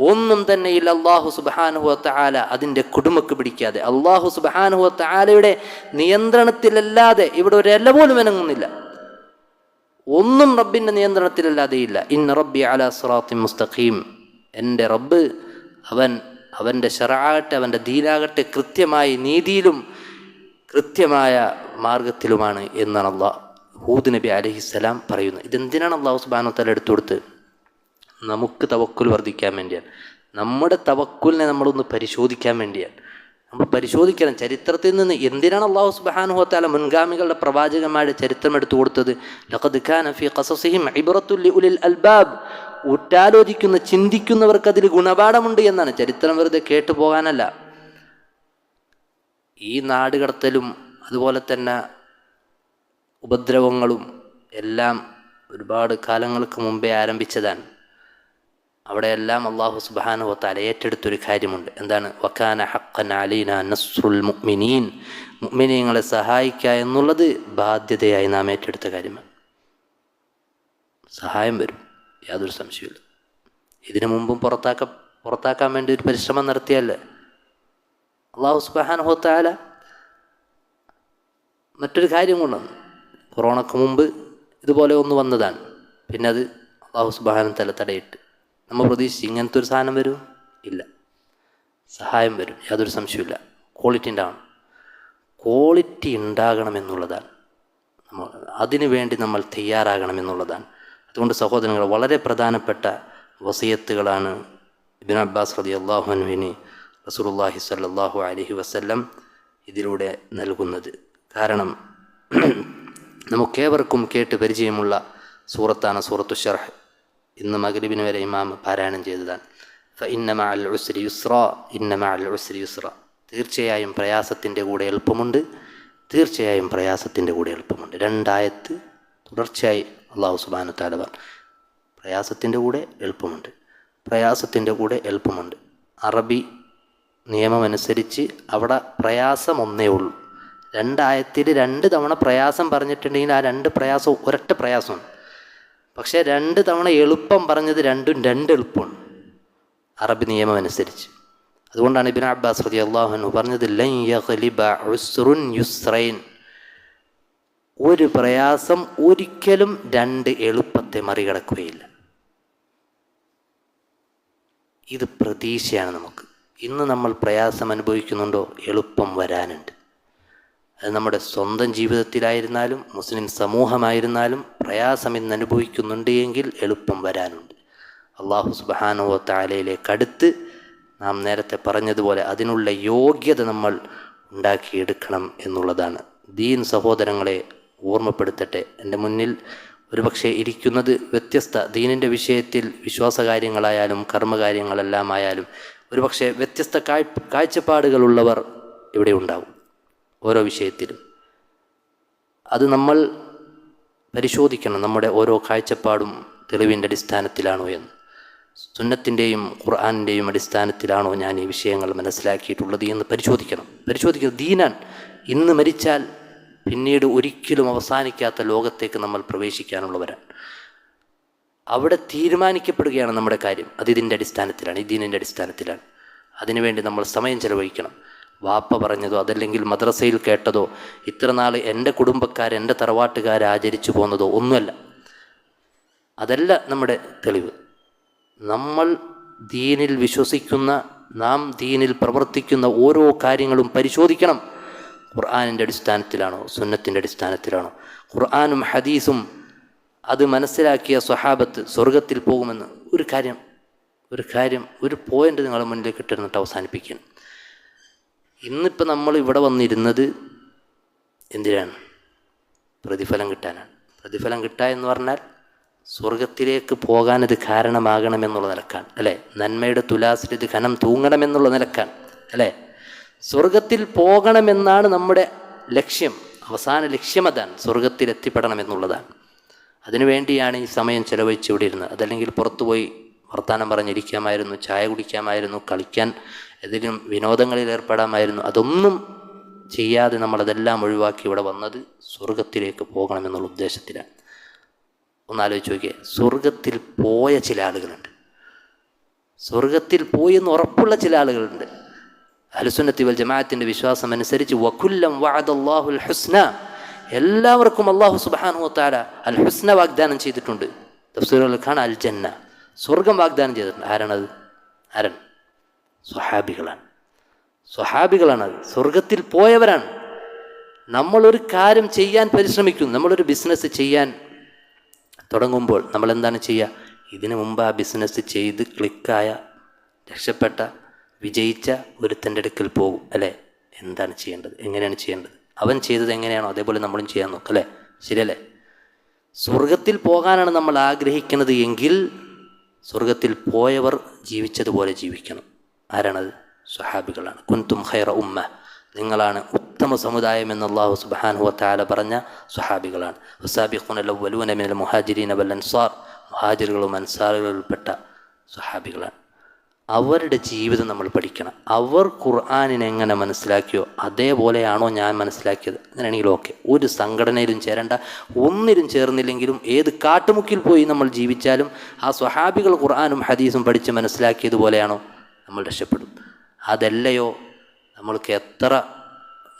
ഒന്നും തന്നെയില്ല അല്ലാഹു സുബ്ഹാനഹു വ തആല അതിൻ്റെ കുടുമക്ക് പിടിക്കാതെ, അല്ലാഹു സുബ്ഹാനഹു വ തആലയുടെ നിയന്ത്രണത്തിലല്ലാതെ ഇവിടെ ഒരു ഇല പോലും അനങ്ങുന്നില്ല. ഒന്നും റബ്ബിൻ്റെ നിയന്ത്രണത്തിലല്ലാതെയില്ല. ഇന്ന റബ്ബി അലാ സിറാത്തിൻ മുസ്തഖീം, എൻ്റെ റബ്ബ് അവൻ്റെ ശറഅാകട്ടെ, അവൻ്റെ ദീനാകട്ടെ കൃത്യമായ നീതിയിലും കൃത്യമായ മാർഗത്തിലുമാണ് എന്നാണ് ഹൂദ് നബി അലൈഹിസ്സലാം പറയുന്നത്. ഇതെന്തിനാണ് അല്ലാഹു സുബ്ഹാനഹു വ തആല എടുത്തു കൊടുത്തത്? നമുക്ക് തവക്കുൽ വർദ്ധിക്കാൻ വേണ്ടിയാണ്, നമ്മുടെ തവക്കുലിനെ നമ്മളൊന്ന് പരിശോധിക്കാൻ വേണ്ടിയാണ്. നമ്മൾ പരിശോധിക്കണം ചരിത്രത്തിൽ നിന്ന്. എന്തിനാണ് അല്ലാഹു സുബ്ഹാനഹു വ തആല മുൻഗാമികളുടെ പ്രവാചകന്മാരുടെ ചരിത്രം എടുത്തു കൊടുത്തത്? ലഖദ് കാന ഫീ ഖസസിഹിം ഇബ്റത്തുൽ ലിഉലിൽ അൽബാബ്. ഉറ്റാലോചിക്കുന്ന ചിന്തിക്കുന്നവർക്ക് അതിൽ ഗുണപാഠമുണ്ട് എന്നാണ്. ചരിത്രം വെറുതെ കേട്ടു പോകാനല്ല. ഈ നാടുകടത്തലും അതുപോലെ തന്നെ ഉപദ്രവങ്ങളും എല്ലാം ഒരുപാട് കാലങ്ങൾക്ക് മുമ്പേ ആരംഭിച്ചതാണ്. അവിടെയെല്ലാം അല്ലാഹു സുബ്ഹാനഹു വ തആല ഏറ്റെടുത്തൊരു കാര്യമുണ്ട്. എന്താണ്? വകാന ഹഖ്ഖൻ അലൈനാ നസ്റുൽ മുഅ്മിനീൻ. മുഅ്മിനീങ്ങളെ സഹായിക്കുക എന്നുള്ളത് ബാധ്യതയായി നാം ഏറ്റെടുത്ത കാര്യമാണ്. സഹായം വരും, യാതൊരു സംശയമില്ല. ഇതിനു മുമ്പും പുറത്താക്കാൻ വേണ്ടി ഒരു പരിശ്രമം നടത്തിയല്ലേ അല്ലാഹു സുബ്ഹാനഹു വ തആല. മറ്റൊരു കാര്യം കൊണ്ടാണ്, കൊറോണക്ക് മുമ്പ് ഇതുപോലെ ഒന്ന് വന്നതാണ്. പിന്നെ അത് അല്ലാഹു സുബ്ഹാനഹു വ തആല തടയിട്ട്. നമ്മൾ പ്രതീക്ഷിച്ച് ഇങ്ങനത്തെ ഒരു സാധനം വരും? ഇല്ല. സഹായം വരും, യാതൊരു സംശയമില്ല. ക്വാളിറ്റി ഉണ്ടാകണമെന്നുള്ളതാണ്. അതിനു വേണ്ടി നമ്മൾ തയ്യാറാകണമെന്നുള്ളതാണ്. അതുകൊണ്ട് സഹോദരങ്ങൾ, വളരെ പ്രധാനപ്പെട്ട വസിയത്തുകളാണ് ഇബ്നു അബ്ബാസ് റളിയല്ലാഹു അൻഹുവിന് റസൂലുള്ളാഹി സ്വല്ലല്ലാഹു അലൈഹി വസല്ലം ഇതിലൂടെ നൽകുന്നത്. കാരണം നമുക്കേവർക്കും കേട്ട് പരിചയമുള്ള സൂറത്താണ് സൂറത്തു ശർഹ്. ഇന്ന് മഗ്രിബിന് വരെ ഇമാം പാരായണം ചെയ്തതാണ്. ഫഇന്ന മഅൽ ഉസ്രി യുസ്റാ, ഇന്ന മഅൽ ഉസ്രി യുസ്റാ. തീർച്ചയായും പ്രയാസത്തിൻ്റെ കൂടെ എളുപ്പമുണ്ട്, തീർച്ചയായും പ്രയാസത്തിൻ്റെ കൂടെ എളുപ്പമുണ്ട്. രണ്ടായത്ത് തുടർച്ചയായി അല്ലാഹു സുബ്ഹാനഹു വ തആല പറഞ്ഞു, പ്രയാസത്തിൻ്റെ കൂടെ എളുപ്പമുണ്ട്, പ്രയാസത്തിൻ്റെ കൂടെ എളുപ്പമുണ്ട്. അറബി നിയമമനുസരിച്ച് അവിടെ പ്രയാസം ഒന്നേ ഉള്ളൂ. രണ്ടായത്തിൽ 2 തവണ പ്രയാസം പറഞ്ഞിട്ടുണ്ടെങ്കിൽ ആ 2 പ്രയാസം ഒരൊറ്റ പ്രയാസമാണ്. പക്ഷേ 2 തവണ എളുപ്പം പറഞ്ഞത് രണ്ടും 2 എളുപ്പമാണ് അറബി നിയമം അനുസരിച്ച്. അതുകൊണ്ടാണ് ഇബ്നു അബ്ബാസ് റളിയല്ലാഹു അൻഹു പറഞ്ഞത്, ലൻ യഗ്ലിബ ഉസ്റുൻ യുസ്റൈൻ. ഒരു പ്രയാസം ഒരിക്കലും 2 എളുപ്പത്തെ മറികടക്കുകയില്ല. ഇത് പ്രതീക്ഷയാണ് നമുക്ക്. ഇന്ന് നമ്മൾ പ്രയാസം അനുഭവിക്കുന്നുണ്ടോ? എളുപ്പം വരാനുണ്ട്. അത് നമ്മുടെ സ്വന്തം ജീവിതത്തിലായിരുന്നാലും മുസ്ലിം സമൂഹമായിരുന്നാലും പ്രയാസം ഇന്ന് അനുഭവിക്കുന്നുണ്ട് എങ്കിൽ എളുപ്പം വരാനുണ്ട്. അല്ലാഹു സുബ്ഹാനഹു വ തആലയിലേക്ക് അടുത്ത് നാം നേരത്തെ പറഞ്ഞതുപോലെ അതിനുള്ള യോഗ്യത നമ്മൾ ഉണ്ടാക്കിയെടുക്കണം എന്നുള്ളതാണ്. ദീൻ സഹോദരങ്ങളെ ഓർമ്മപ്പെടുത്തട്ടെ. എൻ്റെ മുന്നിൽ ഒരുപക്ഷെ ഇരിക്കുന്നത് വ്യത്യസ്ത ദീനിൻ്റെ വിഷയത്തിൽ വിശ്വാസകാര്യങ്ങളായാലും കർമ്മകാര്യങ്ങളെല്ലാമായാലും ഒരുപക്ഷെ വ്യത്യസ്ത കാഴ്ചപ്പാടുകളുള്ളവർ ഇവിടെ ഉണ്ടാവും. ഓരോ വിഷയത്തിലും അത് നമ്മൾ പരിശോധിക്കണം. നമ്മുടെ ഓരോ കാഴ്ചപ്പാടും തെളിവിൻ്റെ അടിസ്ഥാനത്തിലാണോ എന്ന്, സുന്നത്തിൻ്റെയും ഖുർആനിൻ്റെയും അടിസ്ഥാനത്തിലാണോ ഞാൻ ഈ വിഷയങ്ങൾ മനസ്സിലാക്കിയിട്ടുള്ളത് എന്ന് പരിശോധിക്കണം. ദീനാൻ. ഇന്ന് മരിച്ചാൽ പിന്നീട് ഒരിക്കലും അവസാനിക്കാത്ത ലോകത്തേക്ക് നമ്മൾ പ്രവേശിക്കാനുള്ളവരാണ്. അവിടെ തീരുമാനിക്കപ്പെടുകയാണ് നമ്മുടെ കാര്യം. അത് ഇതിൻ്റെ അടിസ്ഥാനത്തിലാണ്, ഈ ദീനിൻ്റെ അടിസ്ഥാനത്തിലാണ്. അതിനുവേണ്ടി നമ്മൾ സമയം ചെലവഴിക്കണം. വാപ്പ പറഞ്ഞതോ അതല്ലെങ്കിൽ മദ്രസയിൽ കേട്ടതോ ഇത്ര നാൾ എൻ്റെ കുടുംബക്കാർ എൻ്റെ തറവാട്ടുകാർ ആചരിച്ചു പോകുന്നതോ ഒന്നുമല്ല. അതല്ല നമ്മുടെ തെളിവ്. നമ്മൾ ദീനിൽ വിശ്വസിക്കുന്ന, നാം ദീനിൽ പ്രവർത്തിക്കുന്ന ഓരോ കാര്യങ്ങളും പരിശോധിക്കണം. ഖുർആനിൻ്റെ അടിസ്ഥാനത്തിലാണോ, സുന്നത്തിൻ്റെ അടിസ്ഥാനത്തിലാണോ? ഖുർആനും ഹദീസും അത് മനസ്സിലാക്കിയ സ്വഹാബത്ത് സ്വർഗത്തിൽ പോകുമെന്ന് ഒരു പോയിൻ്റ് നിങ്ങളുടെ മുന്നിലേക്ക് ഇട്ടിരുന്നിട്ട് അവസാനിപ്പിക്കണം. ഇന്നിപ്പോൾ നമ്മൾ ഇവിടെ വന്നിരുന്നത് എന്തിനാണ്? പ്രതിഫലം കിട്ടാനാണ്. പ്രതിഫലം കിട്ടുക എന്ന് പറഞ്ഞാൽ സ്വർഗത്തിലേക്ക് പോകാൻ ഇത് കാരണമാകണമെന്നുള്ള നിലക്കാണ്, അല്ലേ? നന്മയുടെ തുലാസിൽ ഇത് ഘനം തൂങ്ങണമെന്നുള്ള നിലക്കാണ്, അല്ലേ? സ്വർഗത്തിൽ പോകണമെന്നാണ് നമ്മുടെ ലക്ഷ്യം. അവസാന ലക്ഷ്യം അതാണ്, സ്വർഗത്തിൽ എത്തിപ്പെടണമെന്നുള്ളതാണ്. അതിനുവേണ്ടിയാണ് ഈ സമയം ചെലവഴിച്ച് ഇവിടെ ഇരുന്നത്. അതല്ലെങ്കിൽ പുറത്തുപോയി വർത്തമാനം പറഞ്ഞിരിക്കാമായിരുന്നു, ചായ കുടിക്കാമായിരുന്നു, കളിക്കാൻ ഏതെങ്കിലും വിനോദങ്ങളിൽ ഏർപ്പെടാമായിരുന്നു. അതൊന്നും ചെയ്യാതെ നമ്മളതെല്ലാം ഒഴിവാക്കി ഇവിടെ വന്നത് സ്വർഗത്തിലേക്ക് പോകണമെന്നുള്ള ഉദ്ദേശത്തിലാണ്. ഒന്നാലോചിച്ച് നോക്കിയേ, സ്വർഗത്തിൽ പോയ ചില ആളുകളുണ്ട്, സ്വർഗത്തിൽ പോയി എന്ന് ഉറപ്പുള്ള ചില ആളുകളുണ്ട്. അഹ്ലുസുന്നത്തി വൽ ജമാഅത്തിൻ്റെ വിശ്വാസം അനുസരിച്ച് വകുല്ലം വഅദല്ലാഹുൽ ഹുസ്ന, എല്ലാവർക്കും അല്ലാഹു സുബ്ഹാനഹു വ തആല അൽ ഹുസ്ന വാഗ്ദാനം ചെയ്തിട്ടുണ്ട്. തഫ്സീറുകളിൽ കാണാം അൽ ജന്ന, സ്വർഗം വാഗ്ദാനം ചെയ്തിട്ടുണ്ട്. ആരാണത്? സ്വഹാബികളാണ്. അത് സ്വർഗത്തിൽ പോയവരാണ്. നമ്മളൊരു കാര്യം ചെയ്യാൻ പരിശ്രമിക്കുന്നു, നമ്മളൊരു ബിസിനസ് ചെയ്യാൻ തുടങ്ങുമ്പോൾ നമ്മൾ എന്താണ് ചെയ്യുക? ഇതിനു മുമ്പ് ആ ബിസിനസ് ചെയ്ത് ക്ലിക്കായ, രക്ഷപ്പെട്ട, വിജയിച്ച ഒരുത്തൻ്റെ അടുക്കൽ പോകും അല്ലേ, എന്താണ് ചെയ്യേണ്ടത്, എങ്ങനെയാണ് ചെയ്യേണ്ടത്, അവൻ ചെയ്തത് എങ്ങനെയാണോ അതേപോലെ നമ്മളും ചെയ്യാൻ നോക്കും അല്ലേ, ശരിയല്ലേ? സ്വർഗത്തിൽ പോകാനാണ് നമ്മൾ ആഗ്രഹിക്കുന്നത് എങ്കിൽ സ്വർഗത്തിൽ പോയവർ ജീവിച്ചതുപോലെ ജീവിക്കണം. ആരാണത്? സ്വഹാബികളാണ്. കുൻതും ഖൈറ ഉമ്മ, നിങ്ങളാണ് ഉത്തമ സമുദായം എന്ന് അല്ലാഹു സുബ്ഹാനഹു വ തആല പറഞ്ഞ സ്വഹാബികളാണ്. വസാബിഖൂനൽ അവ്വലൂന മിനൽ മുഹാജിരീന വൽ അൻസാർ, മുഹാജിറുകളും അൻസാറുകളിൽപ്പെട്ട സ്വഹാബികളാണ്. അവരുടെ ജീവിതം നമ്മൾ പഠിക്കണം. അവർ ഖുർആനിനെ എങ്ങനെ മനസ്സിലാക്കിയോ അതേപോലെയാണോ ഞാൻ മനസ്സിലാക്കിയത്, അങ്ങനെയാണെങ്കിൽ ഓക്കെ. ഒരു സംഘടനയിലും ചേരേണ്ട, ഒന്നിലും ചേർന്നില്ലെങ്കിലും ഏത് കാട്ടുമുക്കിൽ പോയി നമ്മൾ ജീവിച്ചാലും ആ സ്വഹാബികൾ ഖുർആനും ഹദീസും പഠിച്ച് മനസ്സിലാക്കിയതുപോലെയാണോ നമ്മൾ രക്ഷപ്പെടും. അതല്ലയോ നമ്മൾക്ക് എത്ര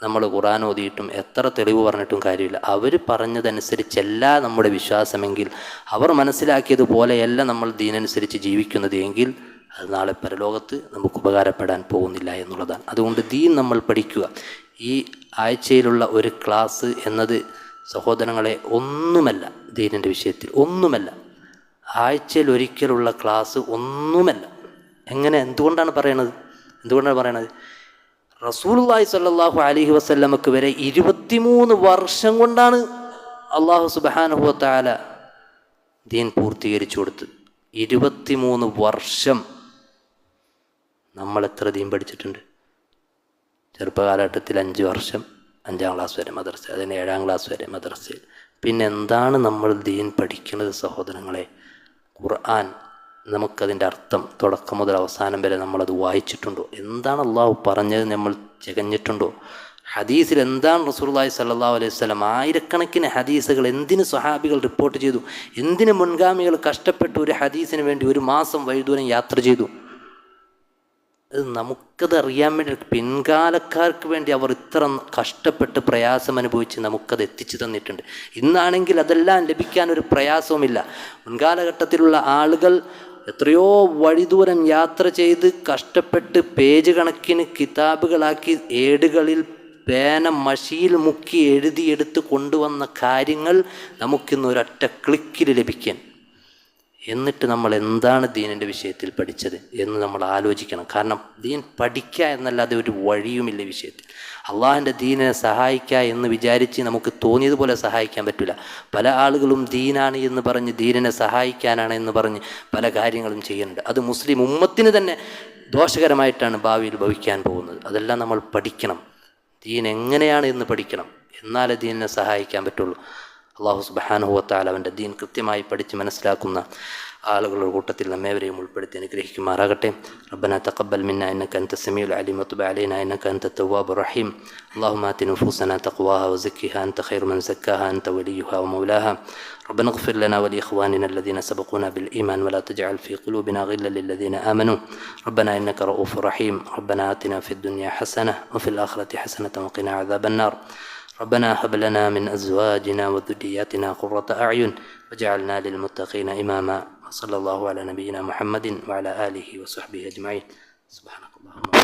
നമ്മൾ ഖുർആൻ ഓതിയിട്ടും എത്ര തെളിവ് പറഞ്ഞിട്ടും കാര്യമില്ല. അവർ പറഞ്ഞതനുസരിച്ചല്ല നമ്മുടെ വിശ്വാസമെങ്കിൽ, അവർ മനസ്സിലാക്കിയതുപോലെയല്ല നമ്മൾ ദീനനുസരിച്ച് ജീവിക്കുന്നത് എങ്കിൽ അത് നാളെ പരലോകത്ത് നമുക്ക് ഉപകാരപ്പെടാൻ പോകുന്നില്ല എന്നുള്ളതാണ്. അതുകൊണ്ട് ദീൻ നമ്മൾ പഠിക്കുക. ഈ ആഴ്ചയിലുള്ള ഒരു ക്ലാസ് എന്നത് സഹോദരങ്ങളെ ഒന്നുമല്ല, ദീനിൻ്റെ വിഷയത്തിൽ ഒന്നുമല്ല. ആഴ്ചയിൽ ഒരിക്കലുള്ള ക്ലാസ് ഒന്നുമല്ല. എന്തുകൊണ്ടാണ് പറയണത്? റസൂലുള്ളാഹി സ്വല്ലല്ലാഹു അലൈഹി വസല്ലമക്ക് വരെ 23 വർഷം കൊണ്ടാണ് അല്ലാഹു സുബ്ഹാനഹു വ തആല ദീൻ പൂർത്തീകരിച്ചു കൊടുത്തത്. 23 വർഷം നമ്മൾ എത്ര ദീൻ പഠിച്ചിട്ടുണ്ട്? ചെറുപ്പകാലഘട്ടത്തിൽ 5 വർഷം 5ാം ക്ലാസ് വരെ മദ്രസ, അതിന് 7ാം ക്ലാസ് വരെ മദ്രസയിൽ. പിന്നെ എന്താണ് നമ്മൾ ദീൻ പഠിക്കുന്നത് സഹോദരങ്ങളെ? ഖുർആൻ, നമുക്കതിൻ്റെ അർത്ഥം തുടക്കം മുതൽ അവസാനം വരെ നമ്മളത് വായിച്ചിട്ടുണ്ടോ? എന്താണ് അള്ളാഹു പറഞ്ഞത് നമ്മൾ തികഞ്ഞിട്ടുണ്ടോ? ഹദീസിൽ എന്താണ് റസൂലുള്ളാഹി സ്വല്ലല്ലാഹു അലൈഹി വസല്ലം, ആയിരക്കണക്കിന് ഹദീസുകൾ എന്തിന് സ്വഹാബികൾ റിപ്പോർട്ട് ചെയ്തു, എന്തിന് മുൻഗാമികൾ കഷ്ടപ്പെട്ട് ഒരു ഹദീസിന് വേണ്ടി 1 മാസം വഴിദൂരം യാത്ര ചെയ്തു? അത് നമുക്കത് അറിയാൻ വേണ്ടി, പിൻകാലക്കാർക്ക് വേണ്ടി അവർ ഇത്ര കഷ്ടപ്പെട്ട് പ്രയാസം അനുഭവിച്ച് നമുക്കത് എത്തിച്ചു തന്നിട്ടുണ്ട്. ഇന്നാണെങ്കിൽ അതെല്ലാം ലഭിക്കാനൊരു പ്രയാസവുമില്ല. മുൻകാലഘട്ടത്തിലുള്ള ആളുകൾ എത്രയോ വഴിദൂരം യാത്ര ചെയ്ത് കഷ്ടപ്പെട്ട് പേജ് കണക്കിന് കിതാബുകളാക്കി ഏടുകളിൽ പേന മഷിയിൽ മുക്കി എഴുതിയെടുത്ത് കൊണ്ടുവന്ന കാര്യങ്ങൾ നമുക്കിന്ന് ഒരൊറ്റ ക്ലിക്കിൽ ലഭിക്കാൻ. എന്നിട്ട് നമ്മൾ എന്താണ് ദീനിൻ്റെ വിഷയത്തിൽ പഠിച്ചത് എന്ന് നമ്മൾ ആലോചിക്കണം. കാരണം ദീൻ പഠിക്കുക എന്നല്ലാതെ ഒരു വഴിയുമില്ല വിഷയത്തിൽ. അള്ളാഹിൻ്റെ ദീനിനെ സഹായിക്കുക എന്ന് വിചാരിച്ച് നമുക്ക് തോന്നിയതുപോലെ സഹായിക്കാൻ പറ്റില്ല. പല ആളുകളും ദീനാണ് എന്ന് പറഞ്ഞ്, ദീനിനെ സഹായിക്കാനാണ് എന്ന് പറഞ്ഞ് പല കാര്യങ്ങളും ചെയ്യുന്നുണ്ട്. അത് മുസ്ലിം ഉമ്മത്തിന് തന്നെ ദോഷകരമായിട്ടാണ് ഭാവിയിൽ ഭവിക്കാൻ പോകുന്നത്. അതെല്ലാം നമ്മൾ പഠിക്കണം. ദീൻ എങ്ങനെയാണ് എന്ന് പഠിക്കണം, എന്നാലേ ദീനിനെ സഹായിക്കാൻ പറ്റുള്ളൂ. അല്ലാഹു സുബ്ഹാനഹു വ തആല അവൻ്റെ ദീൻ കൃത്യമായി പഠിച്ച് മനസ്സിലാക്കുന്ന ആളുകളുടെ കൂട്ടത്തിൽ നമ്മേവരെയും ഉൾപ്പെടുത്തി അനുഗ്രഹിക്കുമാറാകട്ടെ. റബ്ബനാ തഖബ്ബൽ മിന്നാ ഇന്നക അൻത സമീഉൽ അലീം വതുബ് അലൈനാ ഇന്നക അൻത തവ്വാബുർ റഹീം. اللهم آت نفوسنا تقواها وزكها أنت خير من زكاها أنت وليها ومولاها. ربنا اغفر لنا ولإخواننا الذين سبقونا بالإيمان ولا تجعل في قلوبنا غلا للذين آمنوا ربنا إنك رؤوف رحيم. ربنا آتنا في الدنيا حسنة وفي الآخرة حسنة وقنا عذاب النار. ربنا هب لنا من أزواجنا وذرياتنا قرة أعين واجعلنا للمتقين إماما. صلى الله على نبينا محمد وعلى آله وصحبه أجمعين. سبحانك اللهم